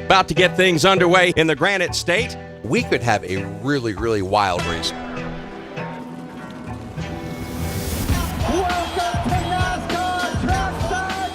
About to get things underway in the Granite State. We could have a really, really wild race. Welcome to NASCAR Trackside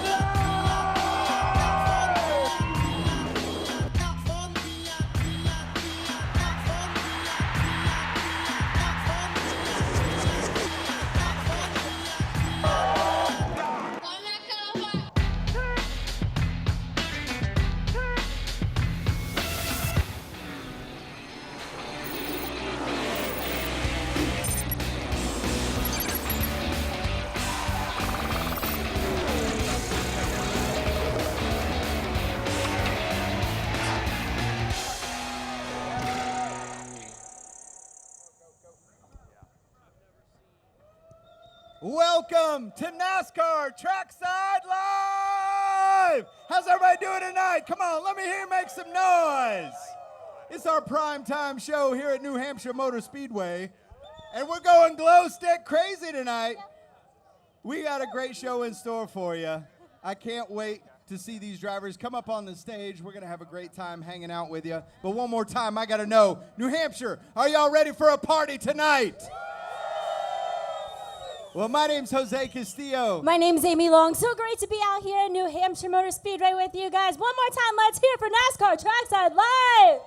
Welcome to NASCAR Trackside Live! How's everybody doing tonight? Come on, let me hear you make some noise. It's our primetime show here at New Hampshire Motor Speedway, and we're going glow stick crazy tonight. We got a great show in store for you. I can't wait to see these drivers come up on the stage. We're going to have a great time hanging out with you. But one more time, I got to know, New Hampshire, are y'all ready for a party tonight? Well, my name's Jose Castillo. My name's Amy Long. So great to be out here at New Hampshire Motor Speedway with you guys. One more time, let's hear it for NASCAR Trackside Live.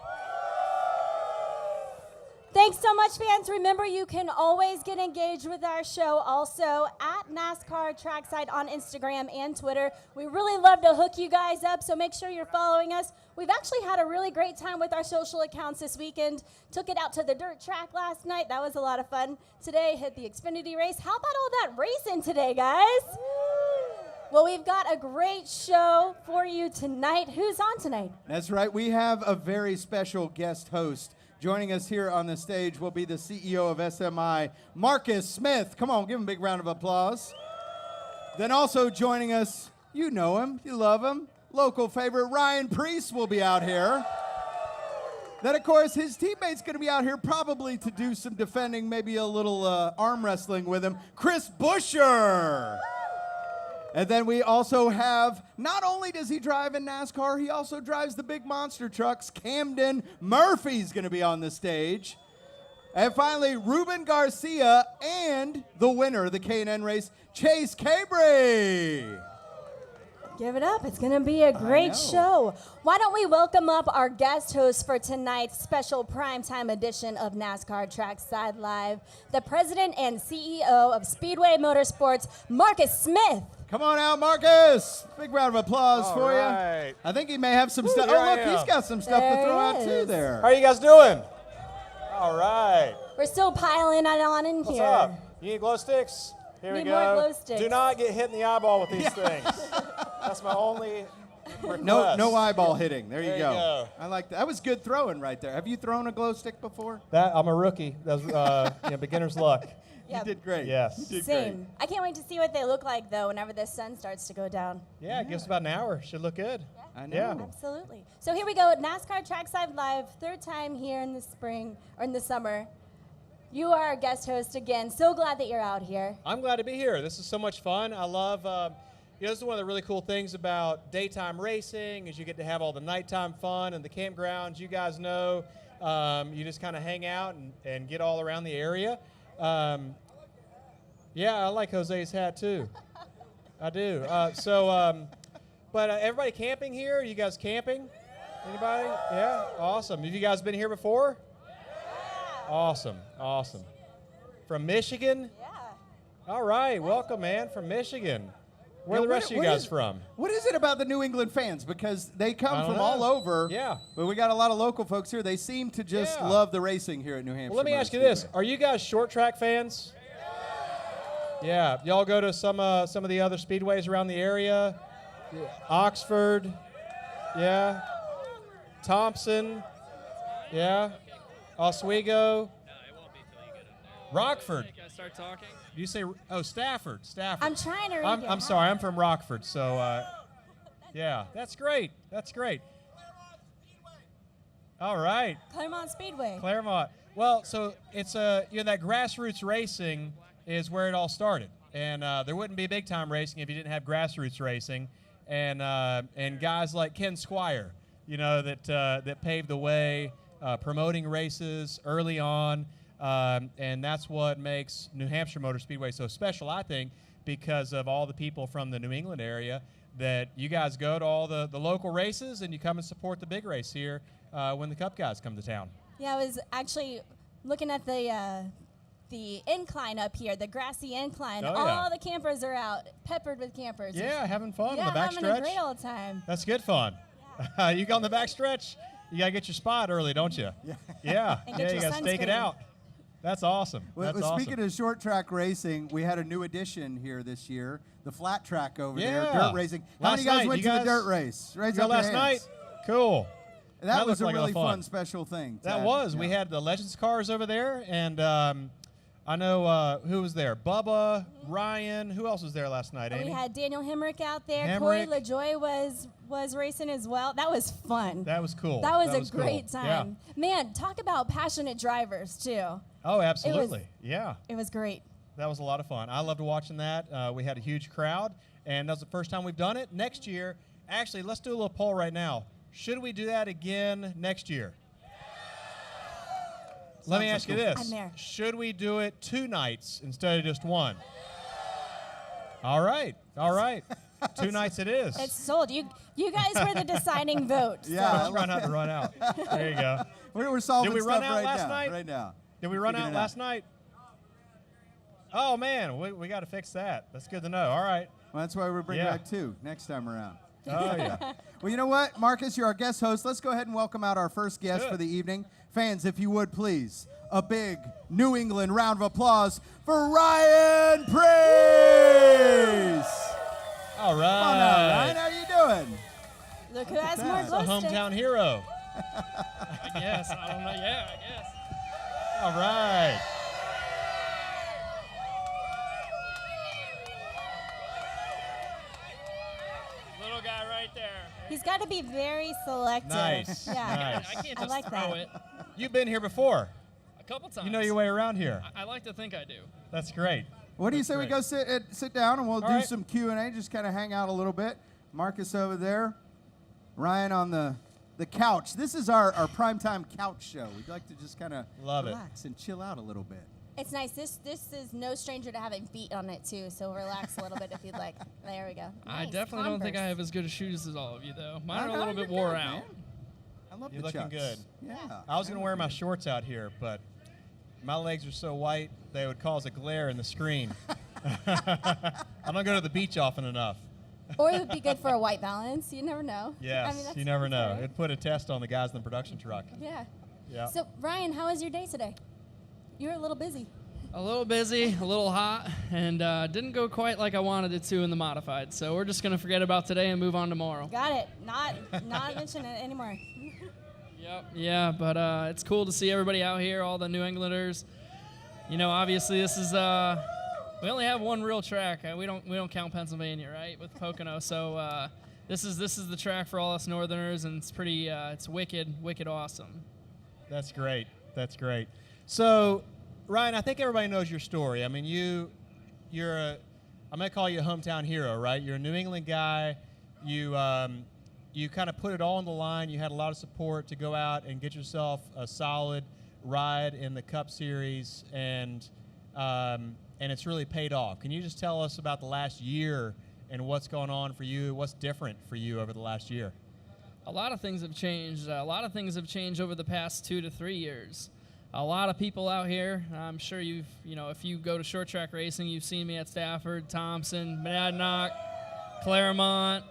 Thanks so much, fans. Remember, you can always get engaged with our show also at NASCAR Trackside on Instagram and Twitter. We really love to hook you guys up, so make sure you're following us. We've actually had a really great time with our social accounts this weekend. Took it out to the dirt track last night. That was a lot of fun. Today, hit the Xfinity race. How about all that racing today, guys? Well, we've got a great show for you tonight. Who's on tonight? That's right. We have a very special guest host. Joining us here on the stage will be the CEO of SMI, Marcus Smith. Come on, give him a big round of applause. Then also joining us, you know him, you love him, local favorite Ryan Preece will be out here. Then, of course, his teammate's going to be out here probably to do some defending, maybe a little arm wrestling with him, Chris Buescher. And then we also have, not only does he drive in NASCAR, he also drives the big monster trucks. Camden Murphy's going to be on the stage. And finally, Ruben Garcia and the winner of the K&N race, Chase Cabry. Give it up. It's going to be a great show. Why don't we welcome up our guest host for tonight's special primetime edition of NASCAR Trackside Live, the president and CEO of Speedway Motorsports, Marcus Smith. Come on out, Marcus. Big round of applause for you. Right. I think he may have some stuff. here Oh, I look, am. he's got some stuff There to throw he out, too, is. there. How are you guys doing? All right. We're still piling it on in What's here. up? You need glow sticks? Here we Need go. more glow sticks. Do not get hit in the eyeball with these things. That's my only request. No eyeball hitting. There you There you go. go. I like that. That was good throwing right there. Have you thrown a glow stick before? I'm a rookie. That's beginner's luck. Yep. You did great. Yes. You did Same. great. I can't wait to see what they look like, though, whenever the sun starts to go down. Yeah, it gives us about an hour. Should look good. I know. Yeah. Absolutely. So here we go, NASCAR Trackside Live, third time here in the spring, or in the summer. You are our guest host again. So glad that you're out here. I'm glad to be here. This is so much fun. I love, this is one of the really cool things about daytime racing is you get to have all the nighttime fun and the campgrounds. You guys know, you just kind of hang out and get all around the area. Yeah, I like Jose's hat too. I do. But everybody camping here? You guys camping? Anybody? Yeah? Awesome. Have you guys been here before? Awesome. Awesome. From Michigan? Yeah. All right. Welcome, man, from Michigan. Where are the Yeah, rest of you what guys is- from? What is it about the New England fans? Because they I come don't from know. all over. Yeah. But we got a lot of local folks here. They seem to just Yeah. love the racing here at New Hampshire. Well, let me Motor ask you this. Speedway. Are you guys short track fans? Yeah. Y'all go to some of the other speedways around the area? Yeah. Oxford? Yeah. Thompson? Yeah. Oswego? Rockford. You guys start talking. You say, oh, Stafford. I'm trying to read your I'm sorry, I'm from Rockford, so yeah, that's great. That's great. All right, Claremont Speedway. Claremont. Well, so it's that grassroots racing is where it all started, and there wouldn't be big time racing if you didn't have grassroots racing, and guys like Ken Squire that paved the way, promoting races early on, and that's what makes New Hampshire Motor Speedway so special, I think, because of all the people from the New England area that you guys go to all the local races and you come and support the big race here when the Cup guys come to town. Yeah, I was actually looking at the incline up here, the grassy incline. Oh, yeah. All the campers are out, peppered with campers. Yeah, having fun Yeah, on the having a backstretch. great old time. That's good fun. You go on the backstretch, you got to get your spot early, don't you? Yeah. And get You your got to stake it sunscreen. out. That's awesome. Well, That's speaking awesome. of short track racing, we had a new addition here this year, the flat track over there, Yeah. dirt racing. How Last many guys night, went you to the guys- dirt race? Raise You go up your last hands. night? Cool. That was looked a like really lot of fun, special thing. That Tad. was. We Yeah. had the Legends cars over there, and I know who was there. Bubba, Ryan. Who else was there last night, Amy? We had Daniel Hemrick out there. Corey Hemrick. LaJoy was racing as well. That was fun. That was cool. That was a cool. great Yeah. time. Man, talk about passionate drivers, too. Oh, absolutely. Yeah. It was great. That was a lot of fun. I loved watching that. We had a huge crowd, and that was the first time we've done it. Next year, actually, let's do a little poll right now. Should we do that again next year? Let me ask you this. I'm there. Should we do it 2 nights instead of just 1? All right. All right. 2 nights it is. It's sold. You guys were the deciding vote. Yeah. Let's run out to run out. There you go. We're solving Did we run stuff out right last now. night? Right now. Did we run Figuring out it last night? Oh, man. We got to fix that. That's good to know. All right. Well, that's why we're bringing Yeah. back 2 next time around. Oh, yeah. Well, you know what, Marcus, you're our guest host. Let's go ahead and welcome out our first guest Good. for the evening. Fans, if you would, please, a big New England round of applause for Ryan Priest. All right. Come on now, Ryan. How you doing? Look who has more that. glow A sticks. hometown hero. I guess. I don't know. Yeah, I guess. All right. Little guy right there. He's got to be very selective. Nice. Yeah. Nice. I can't I just like throw that. it You've been here before. a couple times. You know your way around here. I like to think I do. That's great. What do you That's say we great. go sit down and we'll do right. some Q&A, just kind of hang out a little bit. Marcus over there, Ryan on the couch. This is our primetime couch show. We'd like to just kind of Love it. relax and chill out a little bit. It's nice. This is no stranger to having feet on it, too, so relax a little bit if you'd like. There we go. I Nice. definitely don't think I Converse. have as good a shoes as all of you, though. Mine are No, a little you're bit wore good, out. man. I love You're the looking chucks. good. Yeah. I was going to wear my shorts out here, but my legs are so white they would cause a glare in the screen. I don't go to the beach often enough. Or it would be good for a white balance. You never know. Yes, I mean, that's you never know. fair. It'd put a test on the guys in the production truck. Yeah. Yeah. So, Ryan, how was your day today? You were a little busy. A little busy, a little hot, and didn't go quite like I wanted it to in the modified. So we're just going to forget about today and move on tomorrow. Got it. Not mention it anymore. Yep. Yeah, but it's cool to see everybody out here, all the New Englanders. You know, obviously this is we only have one real track. We don't count Pennsylvania, right, with Pocono. So this is the track for all us Northerners, and it's pretty it's wicked awesome. That's great. That's great. So, Ryan, I think everybody knows your story. I mean, you're I'm going to call you a hometown hero, right? You're a New England guy. You kind of put it all on the line. You had a lot of support to go out and get yourself a solid ride in the Cup Series, and it's really paid off. Can you just tell us about the last year and what's going on for you? What's different for you over the last year? A lot of things have changed. A lot of things have changed over the past 2 to 3 years. A lot of people out here, I'm sure if you go to short track racing, you've seen me at Stafford, Thompson, Monadnock, Claremont,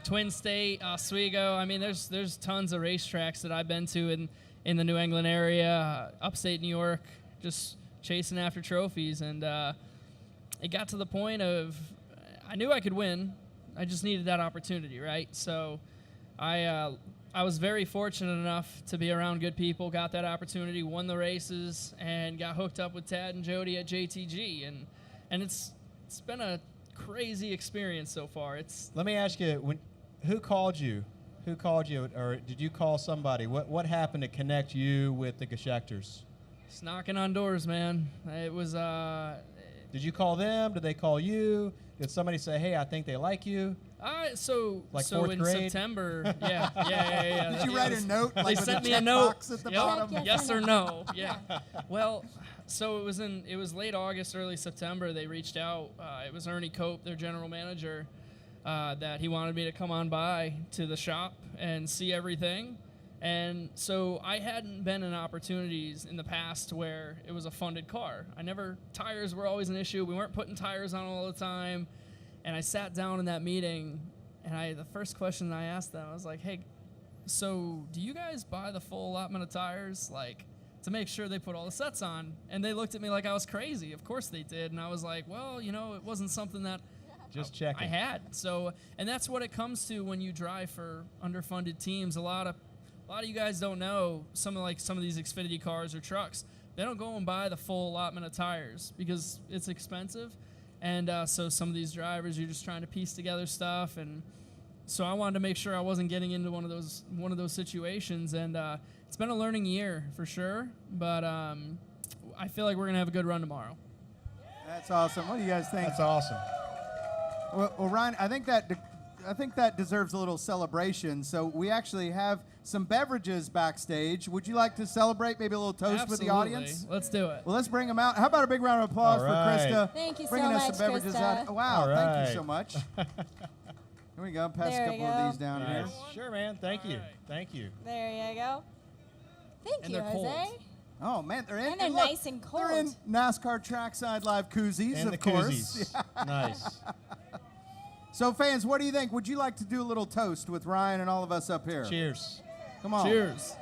Twin State, Oswego. I mean, there's tons of racetracks that I've been to in the New England area, upstate New York, just chasing after trophies. And it got to the point of I knew I could win. I just needed that opportunity, right? So I was very fortunate enough to be around good people, got that opportunity, won the races, and got hooked up with Tad and Jody at JTG. And it's been a crazy experience so far. Let me ask you, who called you? Who called you, or did you call somebody? What happened to connect you with the Geschichters? It's knocking on doors, man. It was Did you call them? Did they call you? Did somebody say, hey, I think they like you? Like so fourth in grade? September, yeah. Did you write a note? Like They with sent a me a check note. box at the Yep. bottom? Yes or no. Yeah. Well, so it was late August, early September. They reached out. It was Ernie Cope, their general manager, that he wanted me to come on by to the shop and see everything. And so I hadn't been in opportunities in the past where it was a funded car. Tires were always an issue. We weren't putting tires on all the time. And I sat down in that meeting, and the first question I asked them, I was like, hey, so do you guys buy the full allotment of tires, like, to make sure they put all the sets on? And they looked at me like I was crazy. Of course they did. And I was like, well, it wasn't something that Just checking. I had. So, and that's what it comes to when you drive for underfunded teams. A lot of you guys don't know some of these Xfinity cars or trucks. They don't go and buy the full allotment of tires because it's expensive. And so some of these drivers, you're just trying to piece together stuff. And so I wanted to make sure I wasn't getting into one of those situations. And it's been a learning year for sure. But I feel like we're going to have a good run tomorrow. That's awesome. What do you guys think? That's awesome. Well, Ryan, I think that deserves a little celebration. So we actually have some beverages backstage. Would you like to celebrate? Maybe a little toast with the audience? Let's do it. Well, let's bring them out. How about a big round of applause All for right. Krista? Thank you so bringing us much, some beverages Krista. out. Wow, All thank right. you so much. Here we go. Pass There a you couple of go. these down Nice. here. Sure, man. Thank you. All right. Thank you. There you go. Thank And you, they're cold. Jose. Oh man, they're in. And they're look, nice and They're in cold. NASCAR Trackside Live koozies, And of the course. koozies. Nice. So fans, what do you think? Would you like to do a little toast with Ryan and all of us up here? Cheers. Come on. Cheers.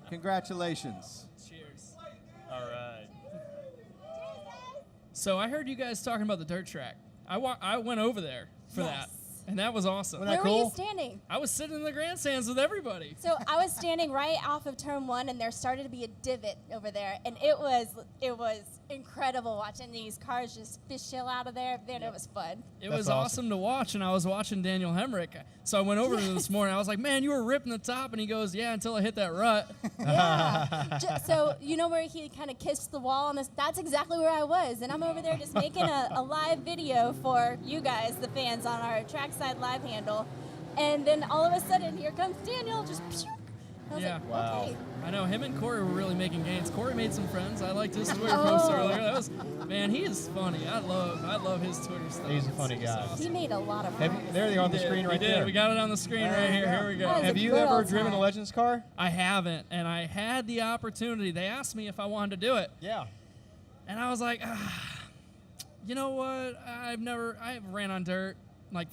Congratulations. Cheers. All right. So I heard you guys talking about the dirt track. I went over there for that, and that was awesome. Wasn't that Where were you cool? standing? I was sitting in the grandstands with everybody. So I was standing right off of turn 1, and there started to be a divot over there, and it was incredible watching these cars just fish out of there. Man, it was fun. It That's was awesome. awesome to watch, and I was watching Daniel Hemrick. So I went over to him this morning. I was like, man, you were ripping the top. And he goes, yeah, until I hit that rut. Yeah. So you know where he kind of kissed the wall on this? That's exactly where I was, and I'm over there just making a live video for you guys, the fans, on our Trackside Live handle. And then all of a sudden, here comes Daniel, just. Pshoo. I was Yeah. like, Wow. okay. I know him and Corey were really making gains. Corey made some friends. I liked his Twitter post earlier. That was, man, he is funny. I love his Twitter stuff. He's a funny It's guy. awesome. He made a lot of Have friends. you, there they are on the We did. screen right We did. there. We got it on the screen right here. Here we go. That was Have a you good ever old driven a time. Legends car? I haven't, and I had the opportunity. They asked me if I wanted to do it, Yeah. and I was like, you know what? I ran on dirt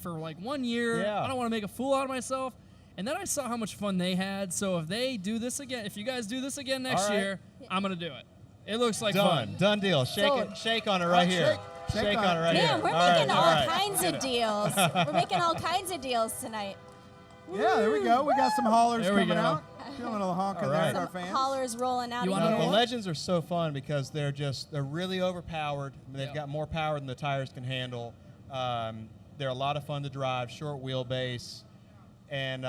for 1 year. Yeah. I don't want to make a fool out of myself. And then I saw how much fun they had. So if they do this again, if you guys do this again next All right. year, I'm gonna do it. It looks like Done. fun. Done deal. Sold. Shake on it right here. shake on on it it. right here. Man, we're All making right, all right. kinds of deals. We're making all kinds of deals tonight. Yeah, there we go. We got some haulers There we coming go. out. Doing a little honking All there right. at our Some fans. hollers rolling out You of wanna here. The Legends are so fun because they're really overpowered. They've Yeah. got more power than the tires can handle. They're a lot of fun to drive, short wheelbase, and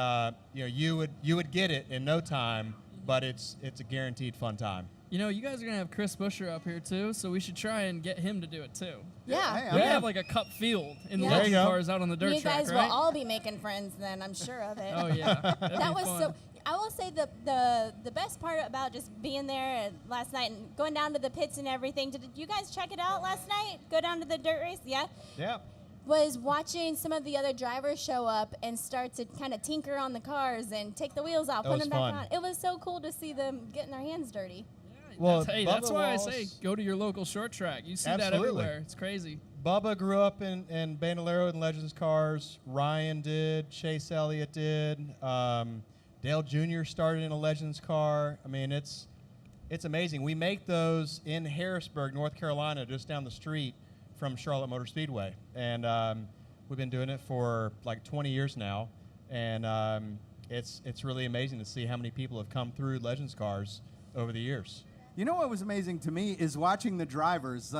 you would get it in no time. But it's a guaranteed fun time. You know, you guys are gonna have Chris Buescher up here too, so we should try and get him to do it too. Yeah. Hey, We Yeah. have like a cup field in the Yeah. There legend you go. cars out on the dirt You track, guys right? will all be making friends then, I'm sure of it. Oh yeah, that'd That be was fun. so. I will say the best part about just being there last night and going down to the pits and everything. Did you guys check it out last night? Go down to the dirt race? Yeah. Yeah. Was watching some of the other drivers show up and start to kind of tinker on the cars and take the wheels off, That put was them back fun. on. It was so cool to see them getting their hands dirty. Well, that's Bubba why Wallace- I say go to your local short track. You see that Absolutely. everywhere. It's crazy. Bubba grew up in Bandolero and Legends cars. Ryan did. Chase Elliott did. Dale Jr. started in a Legends car. I mean, it's amazing. We make those in Harrisburg, North Carolina, just down the street from Charlotte Motor Speedway, and we've been doing it for like 20 years now. And it's really amazing to see how many people have come through Legends cars over the years. You know what was amazing to me is watching the drivers.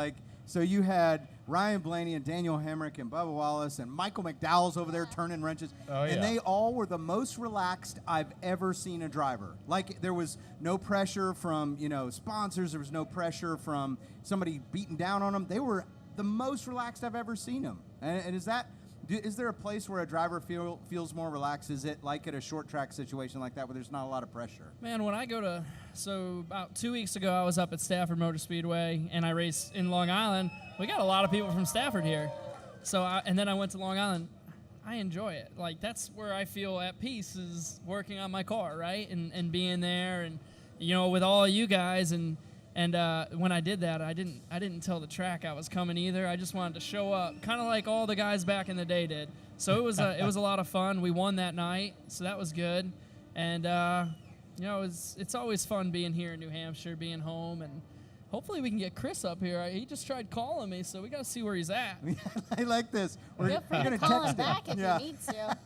So you had Ryan Blaney and Daniel Hemrick and Bubba Wallace and Michael McDowell's over there turning wrenches. Oh, yeah. And they all were the most relaxed I've ever seen a driver. Like there was no pressure from, sponsors. There was no pressure from somebody beating down on them. They were the most relaxed I've ever seen them. And is there a place where a driver feels more relaxed? Is it like at a short track situation like that where there's not a lot of pressure? Man, when I go to, so about 2 weeks ago, I was up at Stafford Motor Speedway, and I raced in Long Island. We got a lot of people from Stafford here. And then I went to Long Island. I enjoy it. Like, that's where I feel at peace, is working on my car, right? And being there and, with all of you guys. And when I did that, I didn't tell the track I was coming either. I just wanted to show up, kind of like all the guys back in the day did. So it was a lot of fun. We won that night, so that was good. And it's always fun being here in New Hampshire, being home, and hopefully we can get Chris up here. He just tried calling me, so we got to see where he's at. I like this. Feel free to call him back if Yeah. you need to.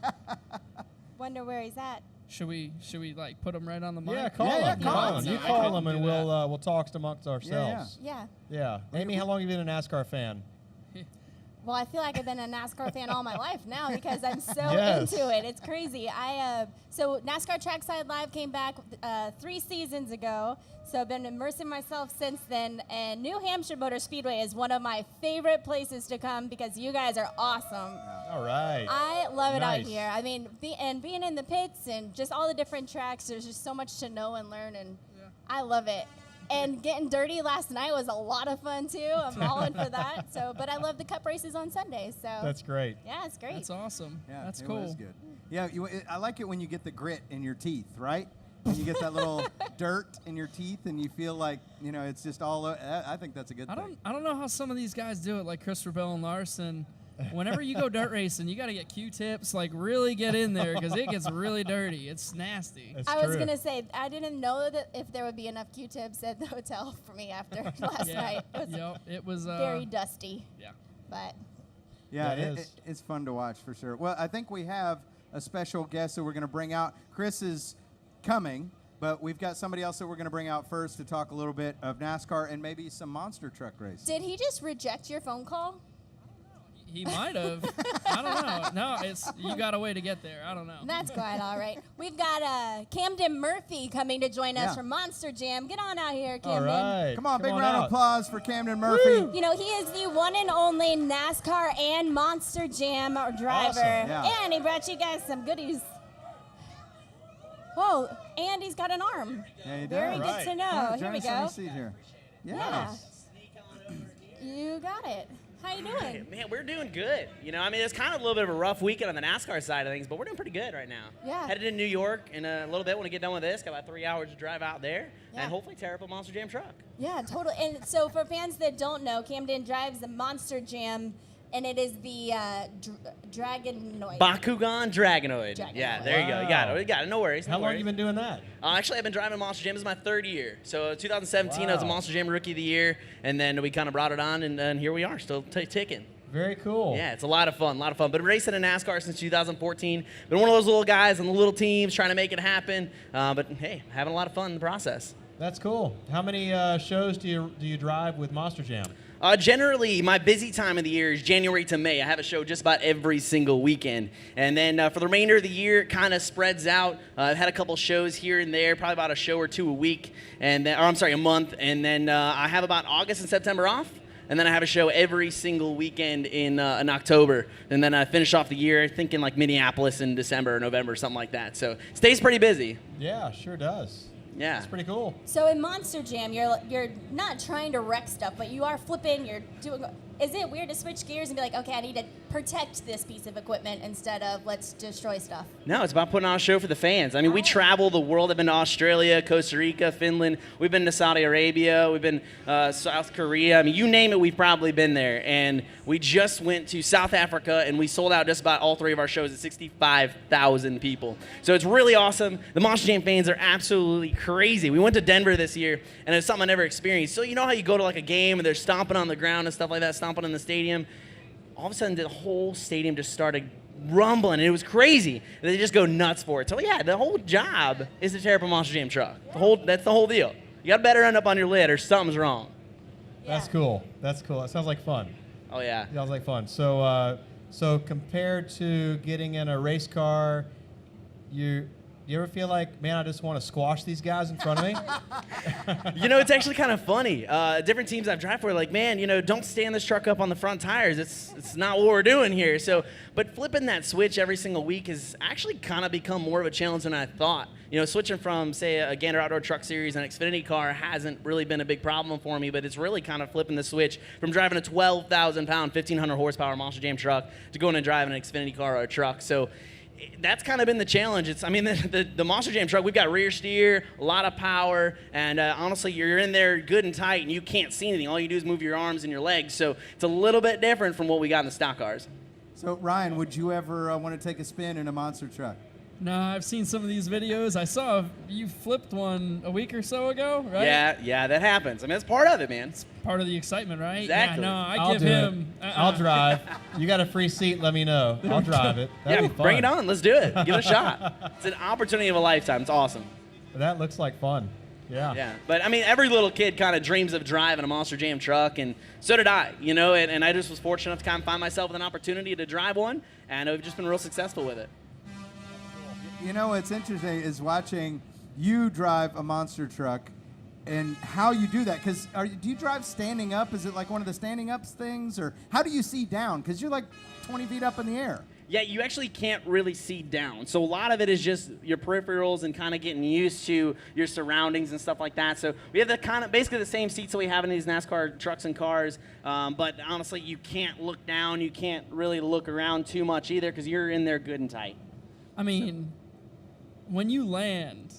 Wonder where he's at. Should we like put him right on the mic? Yeah, call Yeah, him. call him. You call him, and we'll talk amongst ourselves. Yeah. Yeah. Amy, how long have you been a NASCAR fan? Well, I feel like I've been a NASCAR fan all my life now because I'm so Yes. into it. It's crazy. So NASCAR Trackside Live came back 3 seasons ago. So I've been immersing myself since then. And New Hampshire Motor Speedway is one of my favorite places to come because you guys are awesome. All right. I love it out Nice. here. I mean, being in the pits and just all the different tracks, there's just so much to know and learn, and I love it. And getting dirty last night was a lot of fun too. I'm all in for that. But I love the cup races on Sundays. So That's great. yeah, it's great. That's awesome. Yeah, That's it cool. was good. Yeah, I like it when you get the grit in your teeth, right? When you get that little dirt in your teeth and you feel like, it's just all, I think that's a good thing. I don't know how some of these guys do it, like Christopher Bell and Larson. Whenever you go dirt racing, you got to get Q-tips, like really get in there because it gets really dirty. It's nasty. That's I was true. going to say, I didn't know that if there would be enough Q-tips at the hotel for me after last night. It was It was very dusty. Yeah. But Yeah, That is. it's fun to watch for sure. Well, I think we have a special guest that we're going to bring out. Chris is coming, but we've got somebody else that we're going to bring out first to talk a little bit of NASCAR and maybe some monster truck racing. did he just reject your phone call? He might have. I don't know. No, you got a way to get there. I don't know. That's quite all right. We've got Camden Murphy coming to join us Yeah. from Monster Jam. Get on out here, All Camden. right. Come on, big round out. of applause for Camden Murphy. He is the one and only NASCAR and Monster Jam driver. Awesome, yeah. And he brought you guys some goodies. Whoa, and he's got an arm. Yeah, you Very do. good Right. to know. Yeah, Here join we us on go. the seat here. Yeah. You got it. How you doing? Man, we're doing good. It's kind of a little bit of a rough weekend on the NASCAR side of things, but we're doing pretty good right now. Yeah. Headed to New York in a little bit when we get done with this. Got about 3 hours to drive out there, Yeah. and hopefully tear up a Monster Jam truck. Yeah, totally. And so for fans that don't know, Camden drives the Monster Jam, and it is the Dragonoid. Bakugan Dragonoid. Dragonoid. Yeah, there you go. You got it. You got it. No worries. How no long worries. have you been doing that? Actually, I've been driving Monster Jam. This is my 3rd year. So 2017, I was a Wow. Monster Jam Rookie of the Year, and then we kind of brought it on, and here we are, still ticking. Very cool. Yeah, it's a lot of fun, But racing in NASCAR since 2014. Been one of those little guys on the little teams trying to make it happen. But hey, having a lot of fun in the process. That's cool. How many shows do you drive with Monster Jam? Generally, my busy time of the year is January to May. I have a show just about every single weekend. And then for the remainder of the year, it kind of spreads out. I've had a couple shows here and there, probably about a show or two a week, a month. And then I have about August and September off. And then I have a show every single weekend in October. And then I finish off the year, thinking like Minneapolis in December or November, something like that. So it stays pretty busy. Yeah, sure does. Yeah. That's pretty cool. So in Monster Jam, you're not trying to wreck stuff, but you are flipping. You're doing. Is it weird to switch gears and be like, okay, I need to protect this piece of equipment instead of let's destroy stuff? No, it's about putting on a show for the fans. I mean, we travel the world. I've been to Australia, Costa Rica, Finland. We've been to Saudi Arabia. We've been South Korea. I mean, you name it, we've probably been there. And we just went to South Africa, and we sold out just about all 3 of our shows at 65,000 people. So it's really awesome. The Monster Jam fans are absolutely crazy. We went to Denver this year, and it's something I never experienced. So you know how you go to like a game, and they're stomping on the ground and stuff like that, stomping in the stadium? All of a sudden, the whole stadium just started rumbling, and it was crazy. And they just go nuts for it. So yeah, the whole job is to tear up a Monster Jam truck. That's the whole deal. You got to better end up on your lid, or something's wrong. That's cool. That sounds like fun. Oh yeah. Sounds like fun. So, so compared to getting in a race car, You ever feel like, man, I just want to squash these guys in front of me? You know, it's actually kind of funny. Different teams I've driven for are like, man, you know, don't stand this truck up on the front tires. It's not what we're doing here. So, but flipping that switch every single week has actually kind of become more of a challenge than I thought. You know, switching from, say, a Gander Outdoor Truck Series and Xfinity car hasn't really been a big problem for me, but it's really kind of flipping the switch from driving a 12,000-pound, 1,500 horsepower Monster Jam truck to going and driving an Xfinity car or a truck. So that's kind of been the challenge. The Monster Jam truck, we've got rear steer, a lot of power, and honestly, you're in there good and tight, and you can't see anything. All you do is move your arms and your legs, so it's a little bit different from what we got in the stock cars. So, Ryan, would you ever want to take a spin in a monster truck? No, I've seen some of these videos. I saw you flipped one a week or so ago, right? Yeah, that happens. I mean, it's part of it, man. It's part of the excitement, right? Exactly. Yeah, no, I'll give do him. it. I'll drive. You got a free seat, let me know. I'll drive it. That'd be fun. Bring it on. Let's do it. Give it a shot. It's an opportunity of a lifetime. It's awesome. That looks like fun. Yeah. Yeah, but I mean, every little kid kind of dreams of driving a Monster Jam truck, and so did I, you know, and I just was fortunate enough to kind of find myself with an opportunity to drive one, and I've just been real successful with it. You know what's interesting is watching you drive a monster truck and how you do that. Because do you drive standing up? Is it like one of the standing up things? Or how do you see down? Because you're like 20 feet up in the air. Yeah, you actually can't really see down. So a lot of it is just your peripherals and kind of getting used to your surroundings and stuff like that. So we have basically the same seats that we have in these NASCAR trucks and cars. But honestly, you can't look down. You can't really look around too much either because you're in there good and tight. I mean, when you land,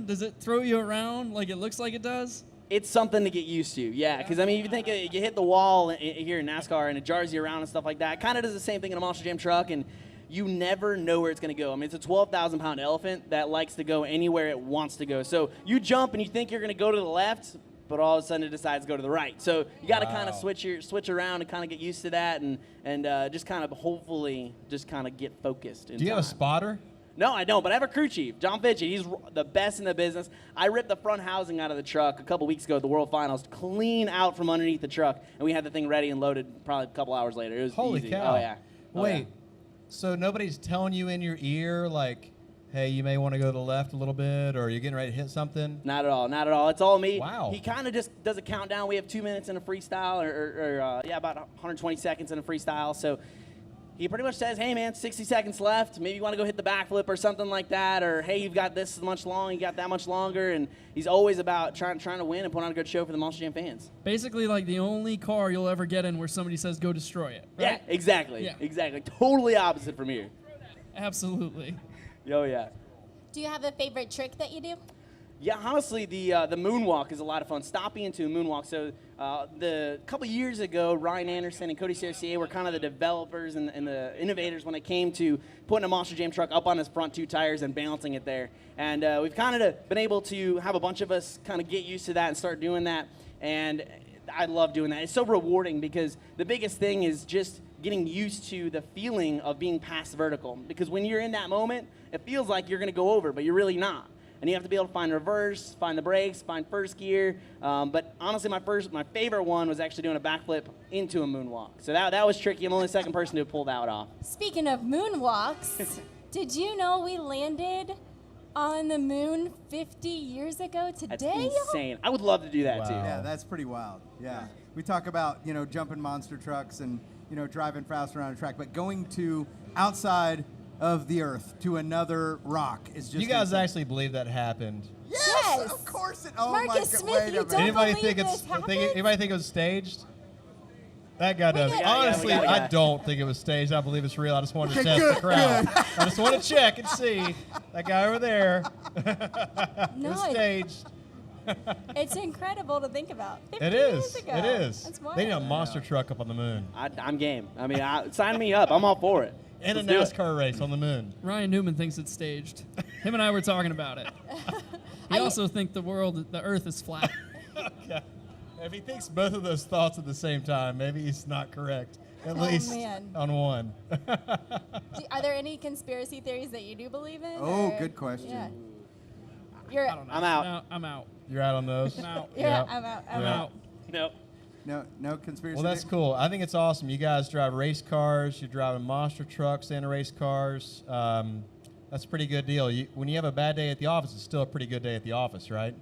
does it throw you around like it looks like it does? It's something to get used to, yeah. Because, I mean, if you think you hit the wall here in NASCAR and it jars you around and stuff like that, it kind of does the same thing in a Monster Jam truck, and you never know where it's going to go. I mean, it's a 12,000-pound elephant that likes to go anywhere it wants to go. So you jump and you think you're going to go to the left, but all of a sudden it decides to go to the right. So you got to kind of switch around and kind of get used to that and just kind of hopefully just kind of get focused. Do you have a spotter? No, I don't, but I have a crew chief, John Fitchie. He's the best in the business. I ripped the front housing out of the truck a couple weeks ago at the World Finals, clean out from underneath the truck, and we had the thing ready and loaded probably a couple hours later. It was Holy easy. cow. Oh, yeah. Wait, so nobody's telling you in your ear, like, hey, you may want to go to the left a little bit, or you're getting ready to hit something? Not at all, not at all. It's all me. Wow. He kind of just does a countdown. We have 2 minutes in a freestyle, about 120 seconds in a freestyle. So he pretty much says, hey, man, 60 seconds left. Maybe you want to go hit the backflip or something like that. Or, hey, you've got this much long. You got that much longer. And he's always about trying to win and put on a good show for the Monster Jam fans. Basically like the only car you'll ever get in where somebody says go destroy it. Right? Yeah, exactly. Yeah. Exactly. Totally opposite from here. Absolutely. Oh, yeah. Do you have a favorite trick that you do? Yeah, honestly, the moonwalk is a lot of fun. Stopping into a moonwalk. So the couple years ago, Ryan Anderson and Cody Cercier were kind of the developers and the innovators when it came to putting a Monster Jam truck up on his front two tires and balancing it there. And we've kind of been able to have a bunch of us kind of get used to that and start doing that. And I love doing that. It's so rewarding because the biggest thing is just getting used to the feeling of being past vertical. Because when you're in that moment, it feels like you're going to go over, but you're really not. And you have to be able to find reverse, find the brakes, find first gear. But honestly, my favorite one was actually doing a backflip into a moonwalk. So that was tricky. I'm only the second person to pull that off. Speaking of moonwalks, did you know we landed on the moon 50 years ago today? That's insane. I would love to do that too. Yeah, that's pretty wild. Yeah. We talk about, jumping monster trucks and, driving fast around a track, but going to outside of the earth to another rock is just You guys insane. actually believe that happened? Yes, of course it. Oh Marcus my God, Smith, wait a you minute. don't Anybody believe this anybody think it was staged? That guy does. got- Honestly, we got a guy. I don't think it was staged. I believe it's real. I just wanted to Okay, test good, the crowd. I just want to check and see. That guy over there. It No, was staged. it's incredible to think about. 50 It years is. ago. It is. That's wild. They need a monster truck up on the moon. I'm game. I mean, sign me up. I'm all for it. And a Let's do it. NASCAR race on the moon. Ryan Newman thinks it's staged. Him and I were talking about it. He also thinks the earth is flat. Okay. If he thinks both of those thoughts at the same time, maybe he's not correct. At least man. on one. Are there any conspiracy theories that you do believe in? Oh, or- good question. Yeah. You're, I don't know. I'm out. No, I'm out. You're out on those? I'm out. Yeah. I'm out. I'm Yeah. out. Nope. No conspiracy. Well, that's cool. I think it's awesome. You guys drive race cars. You're driving monster trucks and race cars. That's a pretty good deal. When you have a bad day at the office, it's still a pretty good day at the office, right?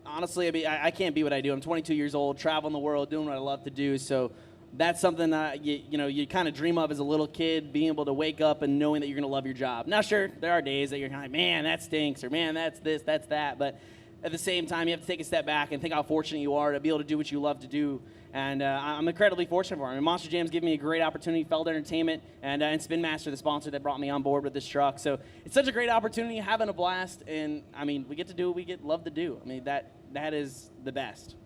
Honestly, I mean, I can't be what I do. I'm 22 years old, traveling the world, doing what I love to do. So that's something that you kind of dream of as a little kid, being able to wake up and knowing that you're going to love your job. Now, sure, there are days that you're kind of like, man, that stinks, or man, that's this, that's that. But at the same time, you have to take a step back and think how fortunate you are to be able to do what you love to do. And I'm incredibly fortunate for it. I mean, Monster Jam's given me a great opportunity, Feld Entertainment, and Spin Master, the sponsor that brought me on board with this truck. So it's such a great opportunity, having a blast, and I mean, we get to do what we love to do. I mean, that is the best.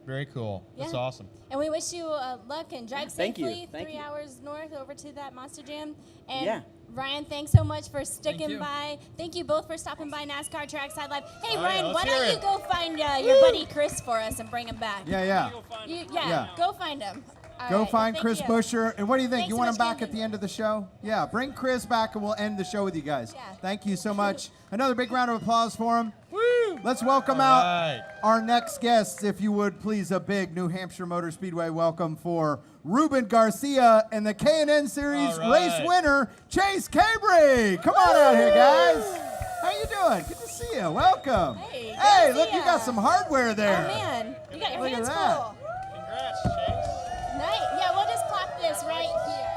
Very cool. That's Yeah. awesome. And we wish you luck and drive Thank you. safely. Thank 3 you. hours north over to that Monster Jam. And Yeah. Ryan, thanks so much for sticking you. by. Thank you both for stopping by NASCAR Trackside Live. Hey, Oh, yeah, Ryan, let's why hear don't you it. go find your buddy Chris for us and bring him back? Yeah. Yeah, go find him. All Go right, find thank Chris you. Busher. And what do you think? Thanks You so want much him back for at the end of the show? Yeah, bring Chris back and we'll end the show with you guys. Yeah. Thank you so much. Another big round of applause for him. Woo! Let's welcome All out right. our next guests, if you would please. A big New Hampshire Motor Speedway welcome for Ruben Garcia and the K&N Series All right. race winner, Chase Cabry. Come on out here, guys. How you doing? Good to see you. Welcome. Hey, good Hey, to look, see you got ya. some hardware there. Oh, man. You got your Look at hands that. full. Congrats, Chase. Nice. Yeah, we'll just clap this right here.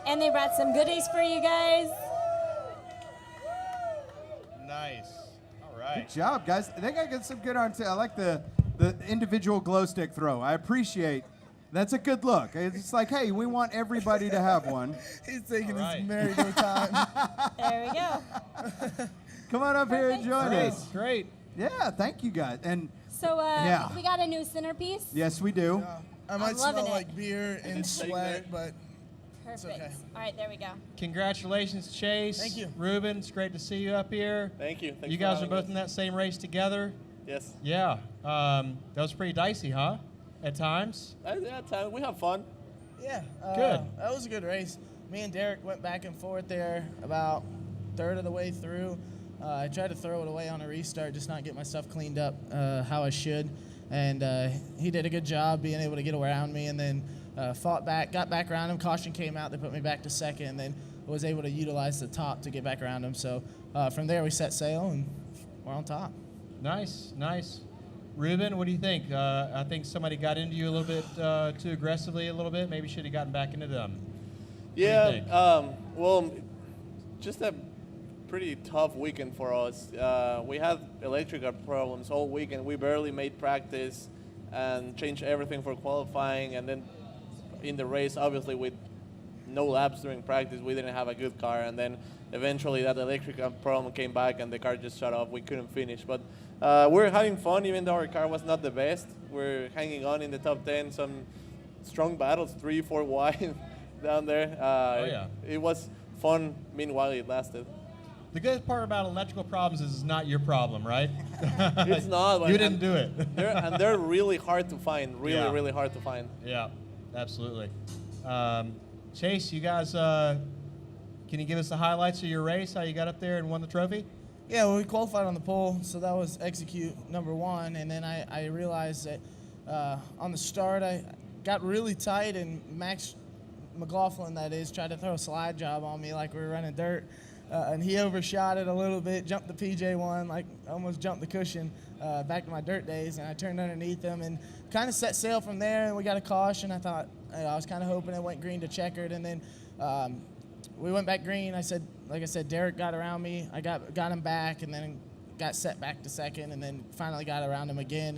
And they brought some goodies for you guys. Nice. All right. Good job, guys. They got to get some good on too. I like the individual glow stick throw. I appreciate. That's a good look. It's like, hey, we want everybody to have one. He's taking All right. his merry-go time. There we go. Come on up here and join Great. us. Great. Yeah, thank you guys. And So Yeah. we got a new centerpiece. yes, we do. I might loving smell it. like beer and sweat, but Perfect. okay. All right, there we go. Congratulations, Chase. Thank you. Ruben, it's great to see you up here. Thank you. Thanks You for guys are having both us. in that same race together. Yes. Yeah. That was pretty dicey, huh? At times. Yeah, we have fun. yeah. Good. That was a good race. Me and Derek went back and forth there about third of the way through. I tried to throw it away on a restart, just not get my stuff cleaned up how I should. And he did a good job being able to get around me, and then fought back, got back around him. Caution came out. They put me back to second, and then was able to utilize the top to get back around him. So from there, we set sail, and we're on top. Nice, nice. Ruben, what do you think? I think somebody got into you a little bit too aggressively a little bit. Maybe should have gotten back into them. Yeah. think? Well, just a pretty tough weekend for us. We had electrical problems all weekend. We barely made practice and changed everything for qualifying. And then in the race, obviously with no laps during practice, we didn't have a good car. And then eventually that electrical problem came back and the car just shut off. We couldn't finish. But we're having fun even though our car was not the best. We're hanging on in the top 10. Some strong battles, 3-4 wide down there. Yeah. It was fun. Meanwhile, it lasted. The good part about electrical problems is it's not your problem, right? It's not. You didn't do it. They're really hard to find. Really, Yeah. really hard to find. Yeah, absolutely. Chase, you guys, can you give us the highlights of your race? How you got up there and won the trophy? Yeah, well, we qualified on the pole, so that was execute number one. And then I realized that on the start, I got really tight, and Max McLaughlin, that is, tried to throw a slide job on me like we were running dirt. And he overshot it a little bit, jumped the PJ1, like almost jumped the cushion back to my dirt days. And I turned underneath him and kind of set sail from there. And we got a caution. I thought, I was kind of hoping it went green to checkered. And then we went back green. Like I said, Derek got around me. I got him back, and then got set back to second, and then finally got around him again.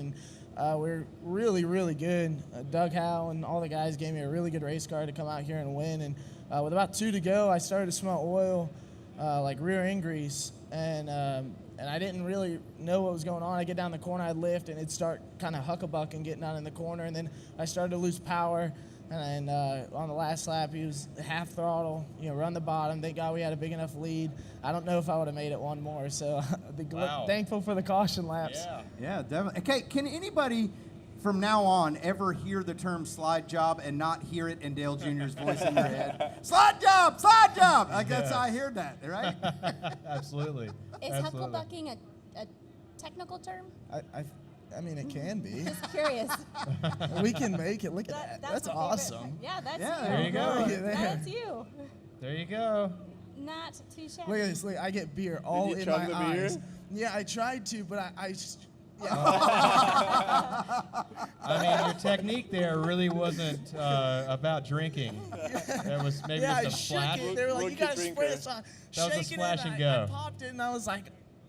And we're really, really good. Doug Howe and all the guys gave me a really good race car to come out here and win. And with about 2 to go, I started to smell oil, like rear end grease, and I didn't really know what was going on. I get down the corner, I'd lift, and it'd start kind of huckabucking getting out in the corner, and then I started to lose power. And on the last lap, he was half throttle, run the bottom. Thank God we had a big enough lead. I don't know if I would have made it one more. So Wow. thankful for the caution laps. Yeah. Yeah, definitely. Okay, can anybody from now on ever hear the term slide job and not hear it in Dale Jr.'s voice in their head? Slide job, slide job. Like that's how I heard that, right? Absolutely. Is Absolutely. hucklebucking a technical term? I mean, it can be. Just curious. We can make it. Look at that. That's my favorite awesome. part. Yeah, that's Yeah, you. there you go. Look at that. That's you. There you go. Not too shabby. Look at this. Look, I get beer all you in chug my the eyes. beer? Yeah, I tried to, but I I mean, your technique there really wasn't about drinking. That was maybe yeah, I just a shook splash. it. They were like, Rookie you gotta drinker. spray this on. That was a Shake splash it in, and I go. popped it, and I was like,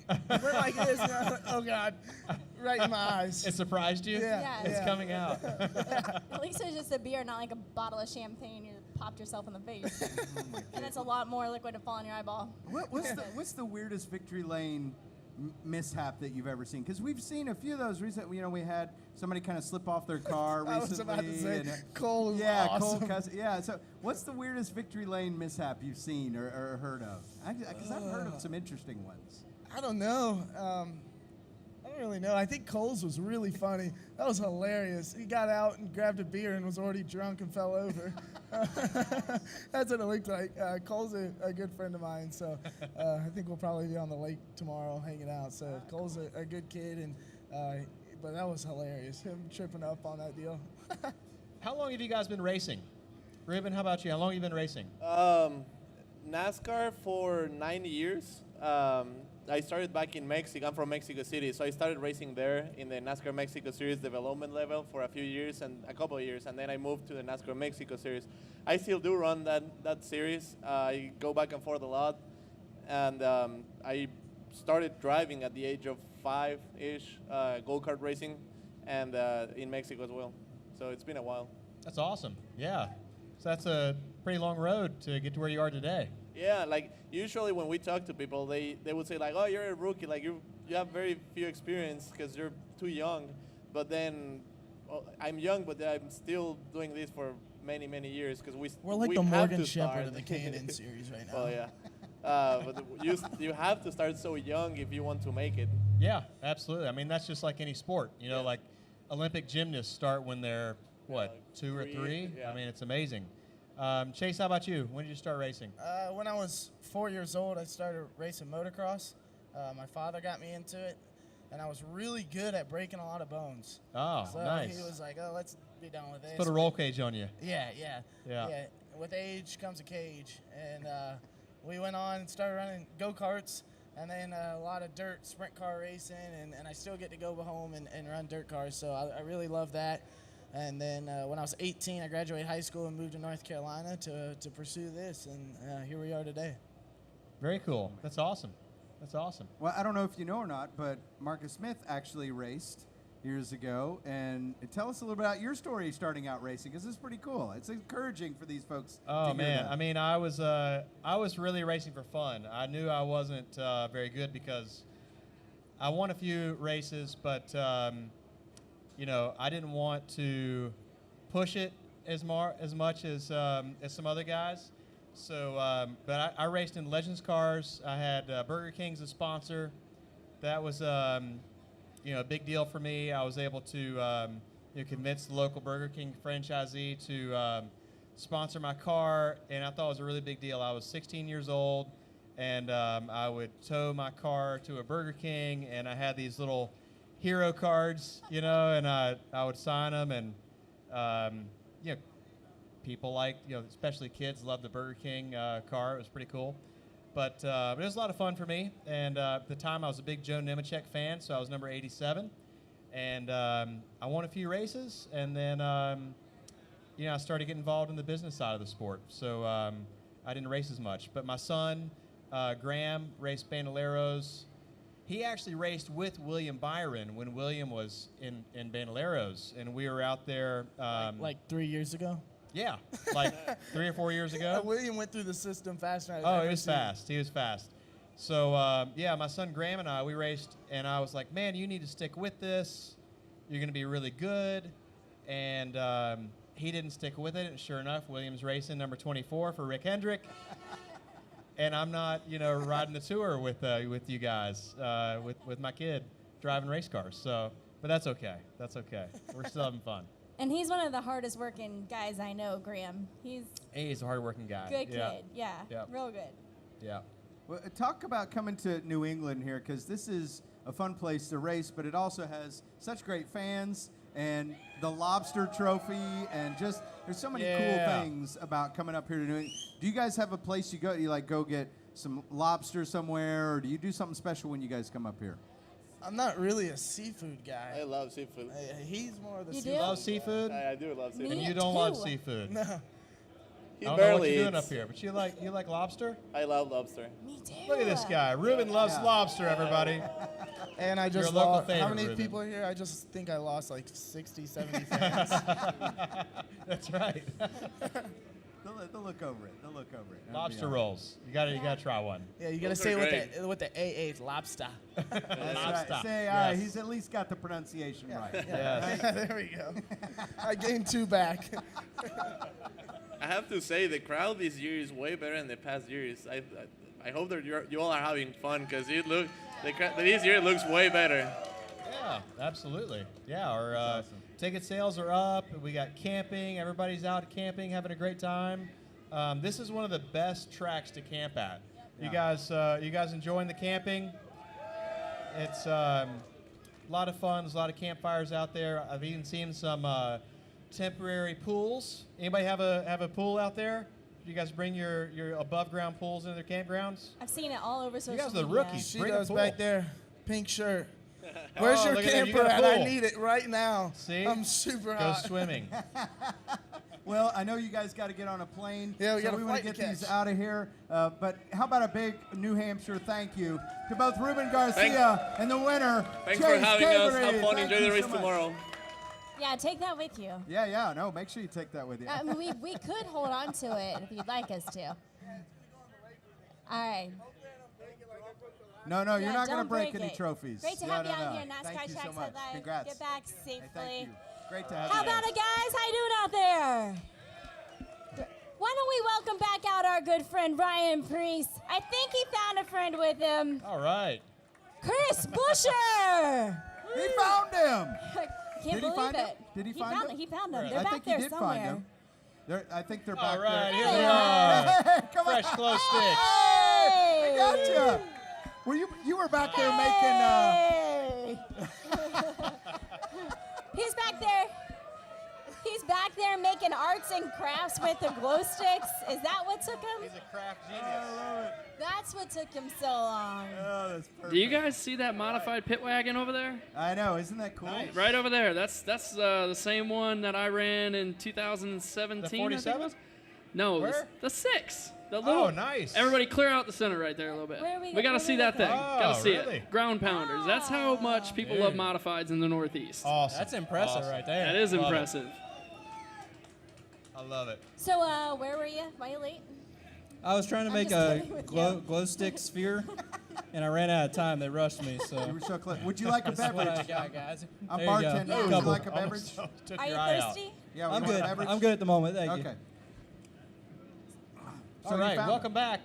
went like this. And I was like, oh God, right in my eyes. It surprised you? Yeah, It's yeah. coming out. At least it was just a beer, not like a bottle of champagne you popped yourself in the face. And it's a lot more liquid to fall in your eyeball. What's the weirdest victory lane mishap that you've ever seen? Because we've seen a few of those recently. You know, we had somebody kind of slip off their car recently. I was about to say, and, Cole was yeah, awesome. Cole Cuss. Yeah. So, what's the weirdest victory lane mishap you've seen or heard of? Because I've heard of some interesting ones. I don't know. I don't really know. I think Cole's was really funny. That was hilarious. He got out and grabbed a beer and was already drunk and fell over. That's what it looked like. Cole's a good friend of mine, so I think we'll probably be on the lake tomorrow hanging out. So Cole's a good kid, and but that was hilarious, him tripping up on that deal. How long have you guys been racing? Ruben, how about you? How long have you been racing? NASCAR for 9 years. I started back in Mexico. I'm from Mexico City, so I started racing there in the NASCAR Mexico Series development level for a few years and a couple of years, and then I moved to the NASCAR Mexico Series. I still do run that series. I go back and forth a lot, and I started driving at the age of 5-ish, go-kart racing, and in Mexico as well. So it's been a while. That's awesome. Yeah. So that's a pretty long road to get to where you are today. Yeah, like usually when we talk to people, they would say like, "Oh, you're a rookie. Like you have very few experience because you're too young." But then I'm young, but I'm still doing this for many years because We're like we the have Morgan to Shepherd start. of the K&N series right now. Well, yeah, but you have to start so young if you want to make it. Yeah, absolutely. I mean, that's just like any sport. You know, Yeah. like Olympic gymnasts start when they're, what, like 2 or 3? yeah. I mean, it's amazing. Chase, how about you? When did you start racing? When I was 4 years old, I started racing motocross. My father got me into it, and I was really good at breaking a lot of bones. Oh, So nice. he was like, "Oh, let's be done with this." Put a roll cage on you. Yeah. Yeah. With age comes a cage, and we went on and started running go-karts, and then a lot of dirt sprint car racing, and I still get to go home and run dirt cars, so I really love that. And then when I was 18, I graduated high school and moved to North Carolina to pursue this, and here we are today. Very cool. That's awesome. That's awesome. Well, I don't know if you know or not, but Marcus Smith actually raced years ago. And tell us a little bit about your story starting out racing, because it's pretty cool. It's encouraging for these folks. Oh to hear man, that. I mean, I was really racing for fun. I knew I wasn't very good because I won a few races, but you know, I didn't want to push it as much as some other guys. So, but I raced in Legends cars. I had Burger King as a sponsor. That was you know, a big deal for me. I was able to you know, convince the local Burger King franchisee to sponsor my car, and I thought it was a really big deal. I was 16 years old, and I would tow my car to a Burger King, and I had these little hero cards, you know, and I would sign them, and you know, people like, you know, especially kids love the Burger King car. It was pretty cool. But it was a lot of fun for me, and at the time I was a big Joe Nemechek fan, so I was number 87, and I won a few races, and then you know, I started getting involved in the business side of the sport, so I didn't race as much. But my son, Graham, raced Bandoleros. He actually raced with William Byron when William was in Bandoleros, and we were out there. Like 3 years ago? Yeah, like 3 or 4 years ago. William went through the system faster than I've Oh, ever he was seen. fast. He was fast. So, yeah, my son Graham and I, we raced, and I was like, man, you need to stick with this. You're going to be really good. And he didn't stick with it, and sure enough, William's racing number 24 for Rick Hendrick. And I'm not, you know, riding the tour with you guys, with my kid driving race cars. So, but that's okay. That's okay. We're still having fun. And he's one of the hardest working guys I know, Graham. He's He's a hardworking guy. a good Yeah. kid. Yeah. Yeah. Real good. Yeah. Well, talk about coming to New England here, because this is a fun place to race, but it also has such great fans and the Lobster Trophy, and just there's so many cool Yeah. things about coming up here to New England. Do you guys have a place you go? You like go get some lobster somewhere, or do you do something special when you guys come up here? I'm not really a seafood guy. I love seafood. He's more of the You seafood. do? Love seafood? I do love seafood. And Me you don't love too. seafood. No. He I don't know what barely you're doing eats. up here, but you like lobster? I love lobster. Me too. Look at this guy. Ruben loves lobster, everybody. And I just Your local lost. favorite, How many Ruben. people are here? I just think I lost like 60, 70 fans. That's right. They'll look over it. They'll look over it. That'll be Lobster all right. rolls. You gotta try one. Yeah, you gotta Those say are it with the AH, lobster. That's Lobster. right. Say, Yes. he's at least got the pronunciation right. Yes. There we go. I gained 2 back. I have to say the crowd this year is way better than the past years. I hope that you all are having fun because this year it looks way better. Yeah, absolutely. Yeah, our ticket sales are up. We got camping. Everybody's out camping, having a great time. This is one of the best tracks to camp at. You guys enjoying the camping? It's a lot of fun. There's a lot of campfires out there. I've even seen some temporary pools. Anybody have a pool out there? You guys bring your above ground pools into their campgrounds? I've seen it all over social You guys are the media. rookies. She Bring a goes pool. back there, pink shirt. Where's your look at that. You camper got a at? I pool. need it right now. See? I'm super Go hot. swimming. Well, I know you guys got to get on a plane. Yeah, we so got a we want to flight get to these catch. out of here. But how about a big New Hampshire thank you to both Ruben Garcia and the winner, Thanks Chase for having us. Gabriel. Have fun. Thank Enjoy you the race so much. tomorrow. Yeah, take that with you. Yeah. No, make sure you take that with you. I mean, we could hold on to it if you'd like us to. All right. No, you're Yeah, not going to don't break break any it. trophies. Great to No, have you no, out no. here, NASCAR Thank you so Trackside much. Live. Congrats. Get back Hey, safely. thank you. Great to have How you. about it, guys? How you doing out there? Why don't we welcome back out our good friend Ryan Priest? I think he found a friend with him. All right. Chris Busher. He found him. Can't Did he believe find it. him? Did he find found him? He found them. Right. They're I back think there he did somewhere. find him. I think they're All back right, there. here There they they are. Hey, come on. Fresh glow sticks. Hey, I gotcha. Were you were back there making? Hey. He's back there. He's back there making arts and crafts with the glow sticks. Is that what took him? He's a craft genius. That's what took him so long. Oh, that's perfect. Do you guys see that modified pit wagon over there? I know, isn't that cool? Right over there. That's the same one that I ran in 2017. The I think it 47? was. No, it was Where? the 6. The Oh, little, nice. Everybody clear out the center right there a little bit. Where are we- we got where to are see we that thing. looking? Got to see really? it. Ground pounders. That's how much people love modifieds in the Northeast. Awesome. That's impressive Awesome. right there. That is Love it. impressive. I love it. So, where were you? Why you late? I was trying to I'm make just a kidding with glow stick sphere, and I ran out of time. They rushed me, You so were so close. Would you like a that's what I beverage? got, guys. I'm There you go. bartender. Would you Couple. like a beverage? Almost took Are your you eye out. thirsty? Yeah, I'm would you good. want a beverage? I'm good at the moment. Thank you. Okay. All So you right, found welcome back.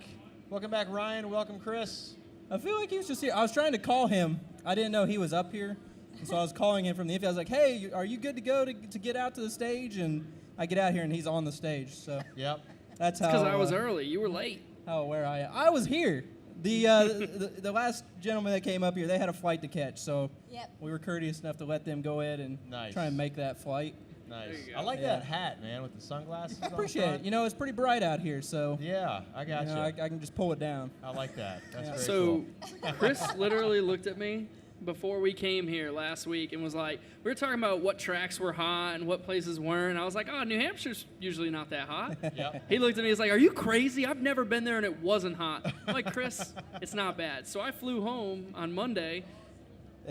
Welcome back, Ryan. Welcome, Chris. I feel like he was just here. I was trying to call him. I didn't know he was up here, and so I was calling him from the infield. I was like, "Hey, are you good to go to get out to the stage?" And I get out here, and he's on the stage. So Yep. that's how. Because I was early. You were late. How aware I am. I was here. The last gentleman that came up here, they had a flight to catch, so Yep. we were courteous enough to let them go ahead and Nice. try and make that flight. Nice. you go. I like Yeah. that hat, man, with the sunglasses. I on appreciate front. it. You know, it's pretty bright out here, so Yeah, I got you you. know, I can just pull it down. I like that. That's Yeah. very So cool. Chris literally looked at me before we came here last week and was like, we were talking about what tracks were hot and what places weren't. And I was like, oh, New Hampshire's usually not that hot. Yep. He looked at me, he's like, are you crazy? I've never been there and it wasn't hot. I'm like, Chris, it's not bad. So I flew home on Monday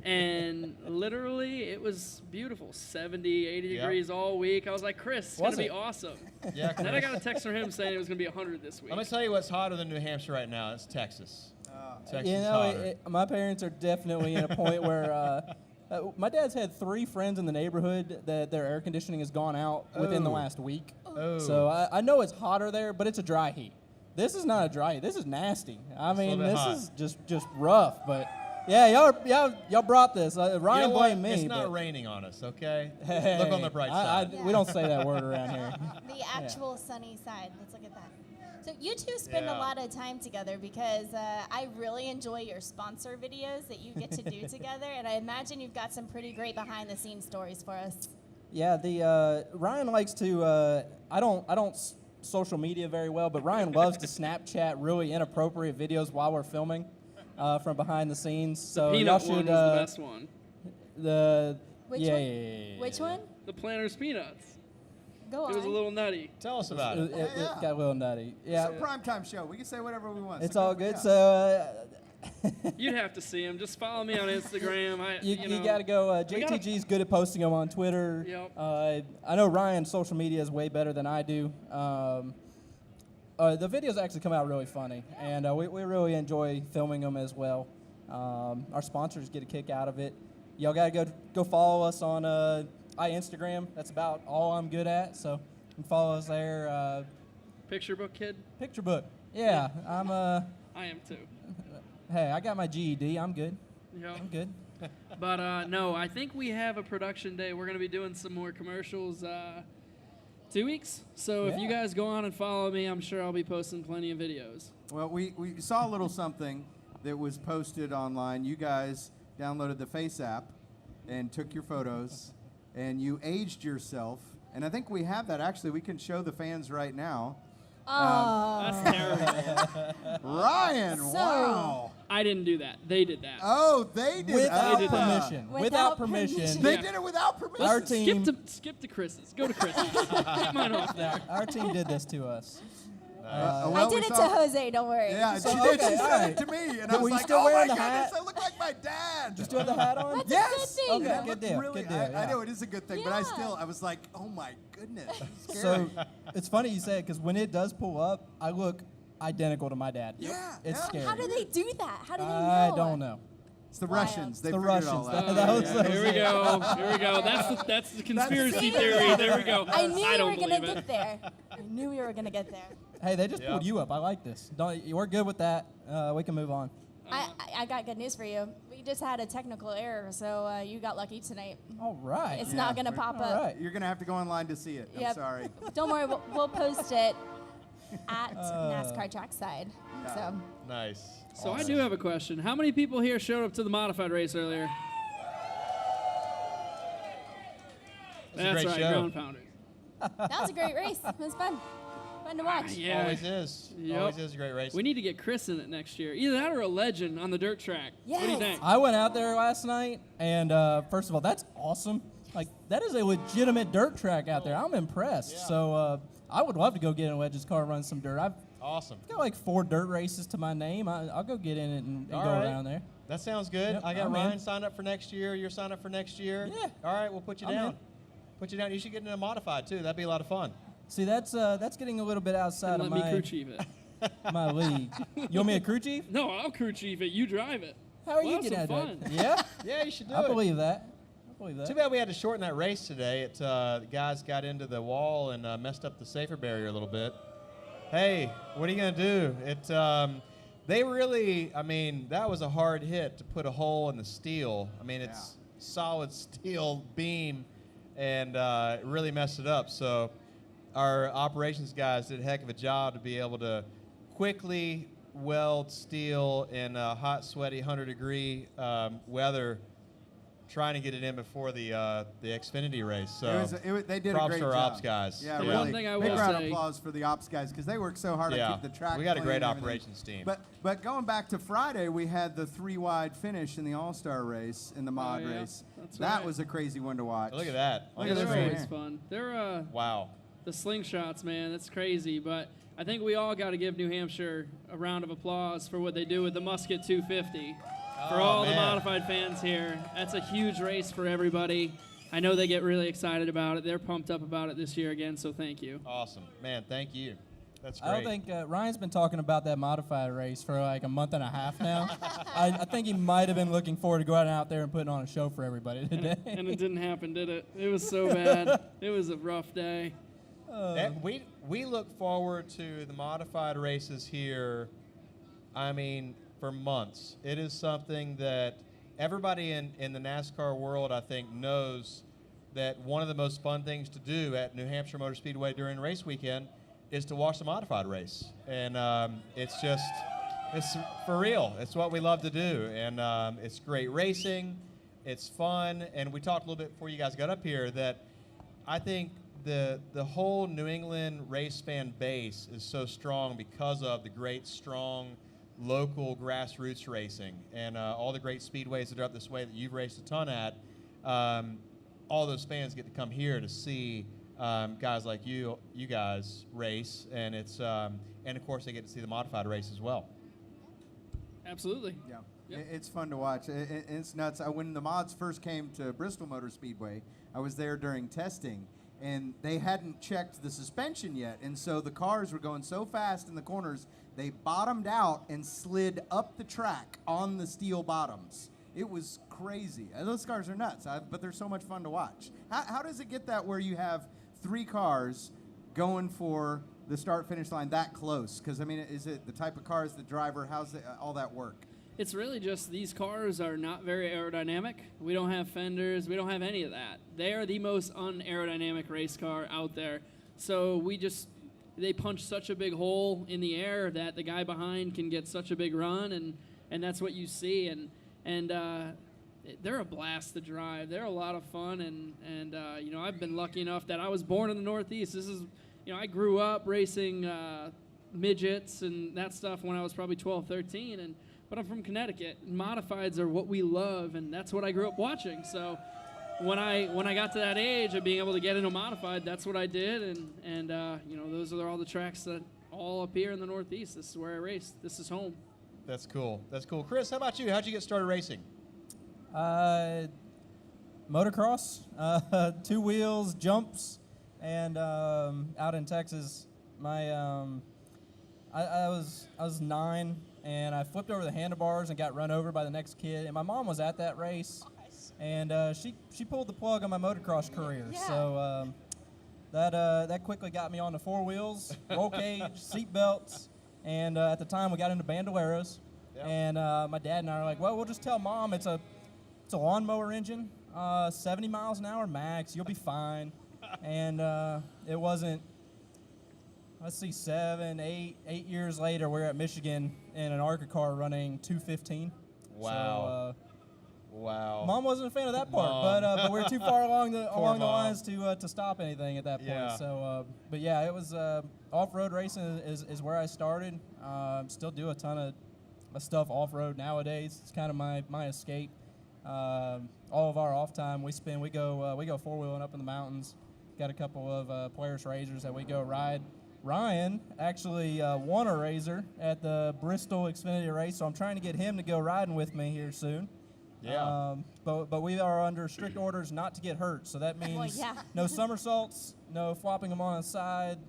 and literally it was beautiful. 70, 80 Yep. degrees all week. I was like, Chris, it's going Was to be it? awesome. Yeah, And then I Chris. got a text from him saying it was going to be 100 this week. Let me tell you what's hotter than New Hampshire right now. It's Texas. Texas You is know, hotter. my parents are definitely in a point where my dad's had 3 friends in the neighborhood that their air conditioning has gone out within the Oh. last week. Oh. So I know it's hotter there, but it's a dry heat. This is not a dry heat. This is nasty. I It's a mean, little bit this hot. is just rough. But yeah, y'all brought this. You Ryan know what? blamed me. It's not but raining on us, okay? hey, Look on the bright side. We don't say that word around here. The actual sunny side. Let's look at that. So you two spend Yeah. a lot of time together because I really enjoy your sponsor videos that you get to do together, and I imagine you've got some pretty great behind-the-scenes stories for us. Yeah, the Ryan likes to. I don't social media very well, but Ryan loves to Snapchat really inappropriate videos while we're filming from behind the scenes. So Peanut y'all one should was the best one. Which yeah, one? yeah, yeah, yeah, Which yeah. one? The Planters Peanuts. Go on. It was a little nutty. Tell us about it. It got a little nutty. Yeah, It's a primetime show. We can say whatever we want. it's So all go- good. yeah. So You'd have to see him. Just follow me on Instagram. you got to go. JTG's good at posting them on Twitter. Yep. I know Ryan's social media is way better than I do. The videos actually come out really funny, and we really enjoy filming them as well. Our sponsors get a kick out of it. Y'all got to go follow us on Instagram. That's about all I'm good at, so you can follow us there. Picture book kid. Picture book. Yeah, I'm I am too. Hey, I got my GED. I'm good. Yep. I'm good. But no, I think we have a production day. We're going to be doing some more commercials 2 weeks. So if you guys go on and follow me, I'm sure I'll be posting plenty of videos. Well, we saw a little something that was posted online. You guys downloaded the Face app and took your photos, and you aged yourself. And I think we have that. Actually, we can show the fans right now. That's terrible. Ryan, So- wow. I didn't do that. They did that. Oh, they did Without did that. permission. Without permission. permission. They Yeah. did it without permission. Our team. Skip to Chris's. Go to Chris's. Get mine off there. Our team did this to us. I well, did we it to saw- Jose, don't worry. Yeah, So, she did. okay, She all said it to right. me, and But I were was you like, still "Oh my wearing the goodness, hat? I look like my dad." You still have the hat on? That's Yes. a good thing. Okay, That good looked deal. really- Good deal. I Yeah. know it is a good thing, but Yeah. I was like, "Oh my goodness." It's So scary. it's funny you say it because when it does pull up, I look identical to my dad. Yeah, It's yeah. scary. How do they do that? How do they know? I don't know. It's the Wild. Russians. They The figured it all Russians. out. That was Here we go. Here we go. That's the conspiracy theory. There we go. I knew we don't were gonna believe get there. I knew we were gonna get there. Hey, they just pulled you up. I like this. We're good with that. We can move on. I got good news for you. We just had a technical error, so you got lucky tonight. All right. It's not gonna pop All up. right. You're gonna have to go online to see it. I'm Yep. sorry. Don't worry, we'll post it at NASCAR Trackside. So Nice. So I do have a question. How many people here showed up to the modified race earlier? That's great right, show. ground pounders. that was a great race. It was fun. Fun to watch. Yeah. Always is. Yep. Always is a great race. We need to get Chris in it next year. Either that or a legend on the dirt track. What do you Yes. think? I went out there last night, and first of all, that's awesome. Like, that is a legitimate dirt track out there. I'm impressed. So I would love to go get in a Wedge's car and run some dirt. I've Awesome. got like 4 dirt races to my name. I'll go get in it and go All right. around there. That sounds good. Yep, I got I'm in. Ryan signed up for next year. You're signed up for next year. Yeah. All right, we'll put you I'm down. in. Put you down. You should get into a modified too. That'd be a lot of fun. See, that's getting a little bit outside Let of me my crew chief it. my league. You want me a crew chief? No, I'll crew chief it. You drive it. How are We'll you have getting some at fun. that? Yeah, Yeah, you should do I it. believe that. I believe that. Too bad we had to shorten that race today. The guys got into the wall and messed up the safer barrier a little bit. Hey, what are you gonna do? They really, I mean, that was a hard hit to put a hole in the steel. I mean, it's solid steel beam, and it really messed it up. So our operations guys did a heck of a job to be able to quickly weld steel in hot, sweaty, 100-degree weather, trying to get it in before the Xfinity race. So They did a props great to our job. ops guys. Yeah, Yeah. really. One thing I Big will round of say- applause for the ops guys because they work so hard Yeah. to keep the track. We got a clean great and everything. operations team. But going back to Friday, we had the 3-wide finish in the All-Star race in the mod yeah. race. That's that right. was a crazy one to watch. Look at that. Look Yeah, at they're this right always here. fun. They're Wow. the slingshots, man. That's crazy. But I think we all got to give New Hampshire a round of applause for what they do with the Musket 250. For all the man. modified fans here, that's a huge race for everybody. I know they get really excited about it. They're pumped up about it this year again, so thank you. Awesome. Man, thank you. That's great. I don't think Ryan's been talking about that modified race for like a month and a half now. I think he might have been looking forward to going out there and putting on a show for everybody today. And it didn't happen, did it? It was so bad. It was a rough day. We look forward to the modified races here, I mean, for months. It is something that everybody in the NASCAR world, I think, knows that one of the most fun things to do at New Hampshire Motor Speedway during race weekend is to watch the modified race. And it's for real. It's what we love to do. And it's great racing. It's fun. And we talked a little bit before you guys got up here that I think the whole New England race fan base is so strong because of the great, strong, local grassroots racing and all the great speedways that are up this way that you've raced a ton at. All those fans get to come here to see guys like you guys race, and it's and of course they get to see the modified race as well. Absolutely. Yeah. Yep. It's fun to watch. It's nuts. When the mods first came to Bristol Motor Speedway, I was there during testing, and they hadn't checked the suspension yet, and so the cars were going so fast in the corners, they bottomed out and slid up the track on the steel bottoms. It was crazy. Those cars are nuts, but they're so much fun to watch. How does it get that where you have 3 cars going for the start-finish line that close? Because, I mean, is it the type of cars, the driver, how's all that work? It's really just these cars are not very aerodynamic. We don't have fenders. We don't have any of that. They are the most unaerodynamic race car out there. So they punch such a big hole in the air that the guy behind can get such a big run, and that's what you see. And they're a blast to drive. They're a lot of fun, and you know, I've been lucky enough that I was born in the Northeast. This is, you know, I grew up racing midgets and that stuff when I was probably 12, 13, but I'm from Connecticut. Modifieds are what we love, and that's what I grew up watching. So when I got to that age of being able to get into a modified, that's what I did, and you know, those are all the tracks that all up here in the Northeast. This is where I race. This is home. That's cool. That's cool. Chris, how about you? How'd you get started racing? Motocross, 2 wheels, jumps, and out in Texas, I was 9, and I flipped over the handlebars and got run over by the next kid. And my mom was at that race, and she pulled the plug on my motocross career. Yeah. So that quickly got me on the 4 wheels, roll cage, seat belts, and at the time we got into bandoleros. Yep. And my dad and I are like, well, we'll just tell Mom it's a lawnmower engine, 70 miles an hour max. You'll be fine. And it wasn't. Let's see, 7, 8 years later, we're at Michigan in an ARCA car running 215. Wow. So, wow. Mom wasn't a fan of that part, but we were too far along the lines to stop anything at that point. Yeah. So, but yeah, it was off-road racing is where I started. Still do a ton of stuff off-road nowadays. It's kind of my escape. All of our off time we go 4-wheeling up in the mountains. Got a couple of Polaris Razors that we go ride. Ryan actually won a Razor at the Bristol Xfinity race, so I'm trying to get him to go riding with me here soon. Yeah. But we are under strict orders not to get hurt, so that means no somersaults, no flopping them on the side.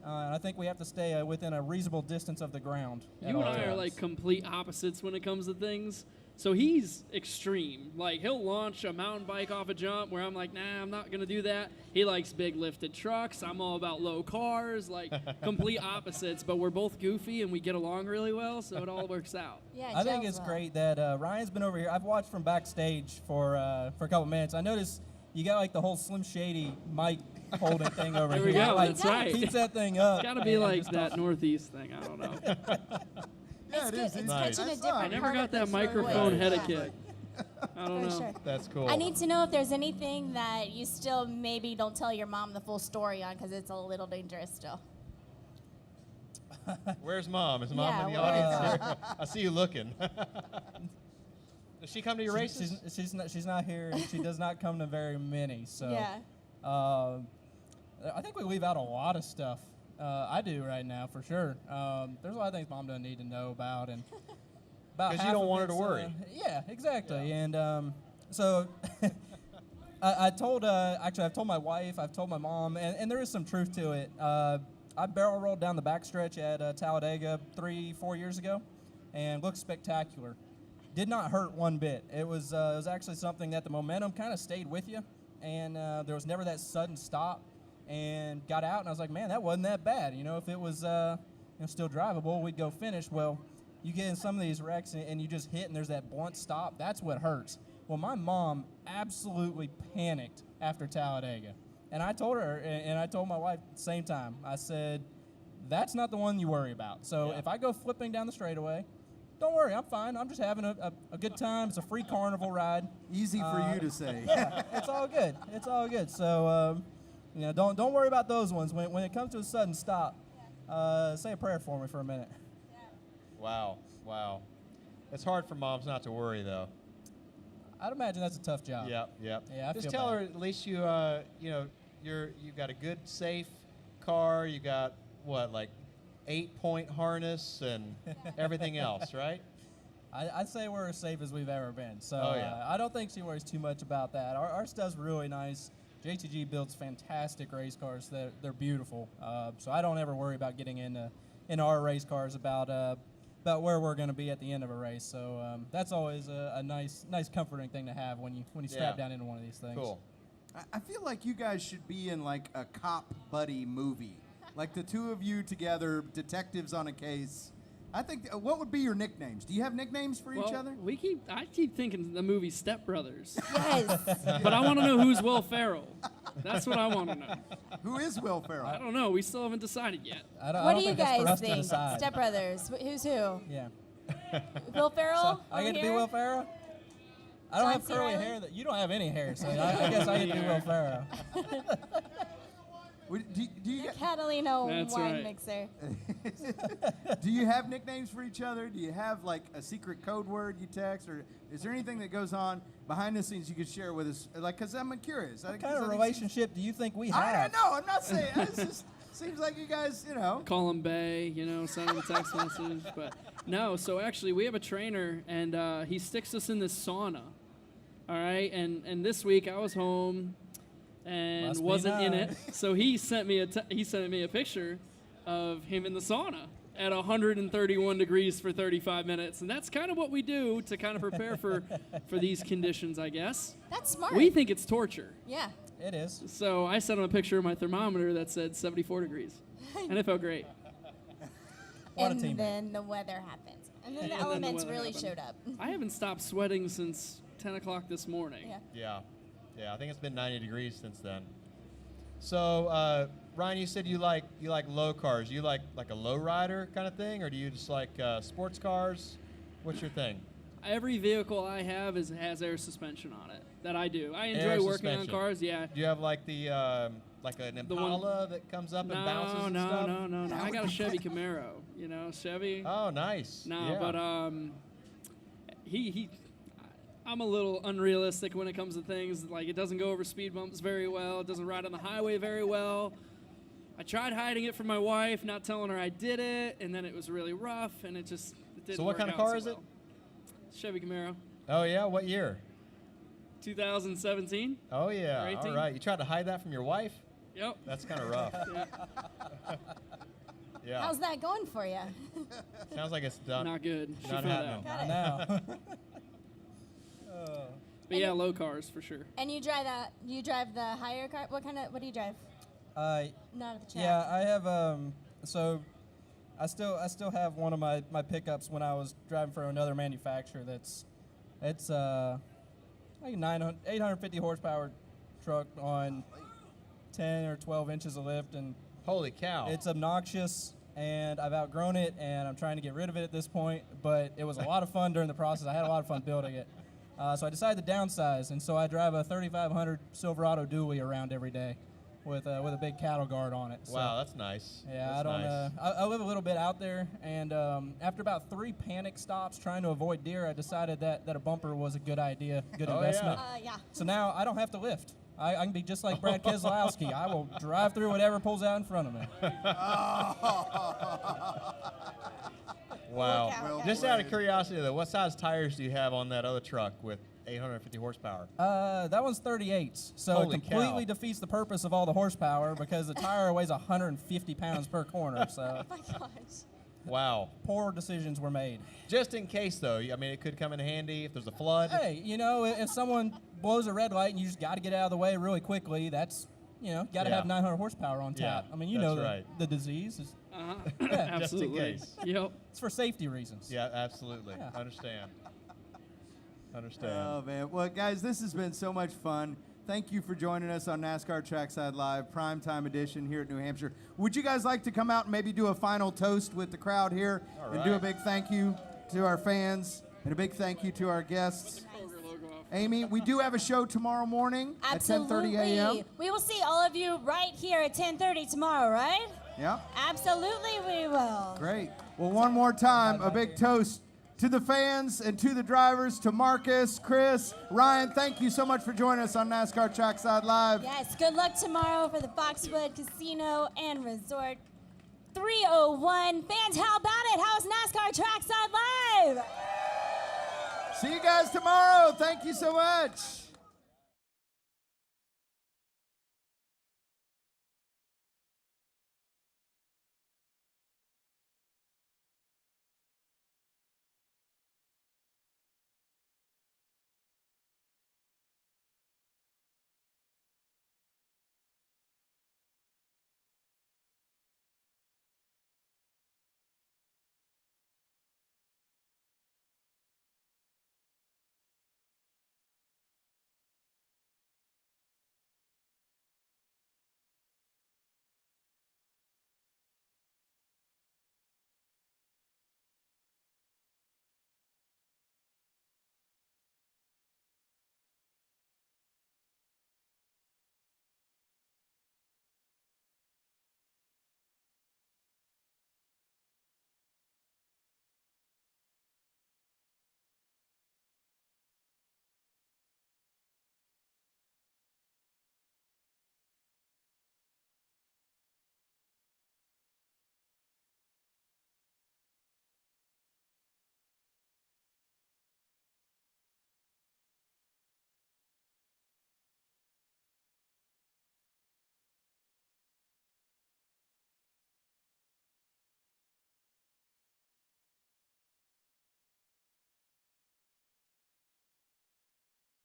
And I think we have to stay within a reasonable distance of the ground. You and I are like complete opposites when it comes to things. So he's extreme. Like, he'll launch a mountain bike off a jump where I'm like, nah, I'm not going to do that. He likes big lifted trucks. I'm all about low cars, like complete opposites. But we're both goofy and we get along really well, so it all works out. Yeah, I think it's great that Ryan's been over here. I've watched from backstage for a couple minutes. I noticed you got like the whole Slim Shady mic holding thing over there here. There we go. Like, that's right. Keeps that thing up. It's got to be like that Northeast thing. I don't know. Yeah, it is. It's nice. catching a different I never part got of that this microphone road. etiquette. I don't For know. sure. That's cool. I need to know if there's anything that you still maybe don't tell your mom the full story on, because it's a little dangerous still. Where's Mom? Is Mom in the where is audience here? I see you looking. Does she come to your races? She's not here, and she does not come to very many. So Yeah. I think we leave out a lot of stuff. I do right now, for sure. There's a lot of things Mom doesn't need to know about, and about because you half don't of want her to it's, worry. Yeah, exactly. Yeah. And so I've told my wife, I've told my mom, and there is some truth to it. I barrel rolled down the backstretch at Talladega 3-4 years ago, and looked spectacular. Did not hurt one bit. It was actually something that the momentum kind of stayed with you, and there was never that sudden stop. And got out, and I was like, man, that wasn't that bad. You know, if it was still drivable, we'd go finish. Well, you get in some of these wrecks, and you just hit, and there's that blunt stop. That's what hurts. Well, my mom absolutely panicked after Talladega. And I told her, and I told my wife at the same time, I said, that's not the one you worry about. So if I go flipping down the straightaway, don't worry, I'm fine. I'm just having a good time. It's a free carnival ride. Easy for you to say. Yeah, it's all good. It's all good. So, You know, don't worry about those ones. When it comes to a sudden stop, say a prayer for me for a minute. Wow. It's hard for moms not to worry, though. I'd imagine that's a tough job. Yep. Yeah, I Just feel tell bad. her at least you've got a good, safe car. You got what, like 8-point harness and everything else, right? I'd say we're as safe as we've ever been. So Oh, yeah. I don't think she worries too much about that. Our stuff's really nice. JTG builds fantastic race cars. They're beautiful. So I don't ever worry about getting into our race cars about where we're going to be at the end of a race. So that's always a nice comforting thing to have when you strap down into one of these things. Cool. I feel like you guys should be in like a cop buddy movie, like the two of you together, detectives on a case. I think. What would be your nicknames? Do you have nicknames for each other? I keep thinking the movie Step Brothers. Yes. But I want to know who's Will Ferrell. That's what I want to know. Who is Will Ferrell? I don't know. We still haven't decided yet. I What do you think that's for guys us to think? decide. Step Brothers. Who's who? Yeah. Will Ferrell? So I get to be over Will here? Ferrell? I don't John have C. curly Reilly? hair. You don't have any hair, so I guess I get to be Will Ferrell. Do you Catalino That's wine right. mixer. do you have nicknames for each other? Do you have like a secret code word you text, or is there anything that goes on behind the scenes you could share with us? Like, because I'm curious. What kind of relationship do you think we I have? don't know. I'm not saying. It just seems like you guys, Call him Bay, send him a text message. But no, so actually we have a trainer, and he sticks us in this sauna. All right, and this week I was home and Must be wasn't in it, nice. so he sent me a picture of him in the sauna at 131 degrees for 35 minutes, and that's kind of what we do to kind of prepare for these conditions, I guess. That's smart. We think it's torture. Yeah. It is. So I sent him a picture of my thermometer that said 74 degrees, and it felt great. What a And teammate. then the weather happened. And then the And then the elements weather really happened. showed up. I haven't stopped sweating since 10 o'clock this morning. Yeah. Yeah, I think it's been 90 degrees since then. So, Ryan, you said you like low cars. You like a low rider kind of thing, or do you just like sports cars? What's your thing? Every vehicle I have has air suspension on it. That I do. I enjoy Air working on suspension. cars. Yeah. Do you have like the like an The one- Impala that comes up and bounces and no, stuff? no. I got a Chevy Camaro. Chevy. Oh, nice. No, yeah. but I'm a little unrealistic when it comes to things. Like, it doesn't go over speed bumps very well. It doesn't ride on the highway very well. I tried hiding it from my wife, not telling her I did it, and then it was really rough, and it didn't So what work kind of out car so is it? well. Chevy Camaro. Oh yeah, what year? 2017. Oh yeah. Or 18? All right. You tried to hide that from your wife? Yep. That's kind of rough. Yeah. Yeah. How's that going for you? Sounds like it's done. Not good. She Not found happening. out. I know. But yeah, low cars for sure. And you drive the higher car? What do you drive? Not at the track. Yeah, I have. So, I still have one of my pickups when I was driving for another manufacturer. It's like 850 horsepower truck on 10 or 12 inches of lift, and Holy cow. it's obnoxious. And I've outgrown it, and I'm trying to get rid of it at this point. But it was a lot of fun during the process. I had a lot of fun building it. So I decided to downsize, and so I drive a 3500 Silverado dually around every day, with a big cattle guard on it. So, Wow, that's nice. yeah, That's I don't. nice. I live a little bit out there, and after about 3 panic stops trying to avoid deer, I decided that a bumper was a good idea, good Oh, investment. Yeah. So now I don't have to lift. I can be just like Brad Keselowski. I will drive through whatever pulls out in front of me. Wow. Well Just out of curiosity, though, what size tires do you have on that other truck with 850 horsepower? That one's 38s, so Holy it completely cow. defeats the purpose of all the horsepower because the tire weighs 150 pounds per corner. So Oh my gosh. Wow. poor decisions were made. Just in case, though, I mean, it could come in handy if there's a flood. Hey, if someone blows a red light and you just got to get out of the way really quickly, that's, got to Yeah. have 900 horsepower on Yeah, tap. I mean, you know that's the disease. Is, Uh-huh. Just in Absolutely. case. Yep. it's for safety reasons. Yeah, absolutely. Yeah. Understand. Oh, man. Well, guys, this has been so much fun. Thank you for joining us on NASCAR Trackside Live, primetime edition here at New Hampshire. Would you guys like to come out and maybe do a final toast with the crowd here All and do a right. big thank you to our fans and a big thank you to our guests? Kroger logo off. Amy, we do have a show tomorrow morning Absolutely. at 10:30 a.m. We will see all of you right here at 10:30 tomorrow, right? Yeah. Absolutely, we will. Great. Well, one more time, a big toast to the fans and to the drivers, to Marcus, Chris, Ryan. Thank you so much for joining us on NASCAR Trackside Live. Yes, good luck tomorrow for the Foxwood Casino and Resort 301. Fans, how about it? How's NASCAR Trackside Live? See you guys tomorrow. Thank you so much.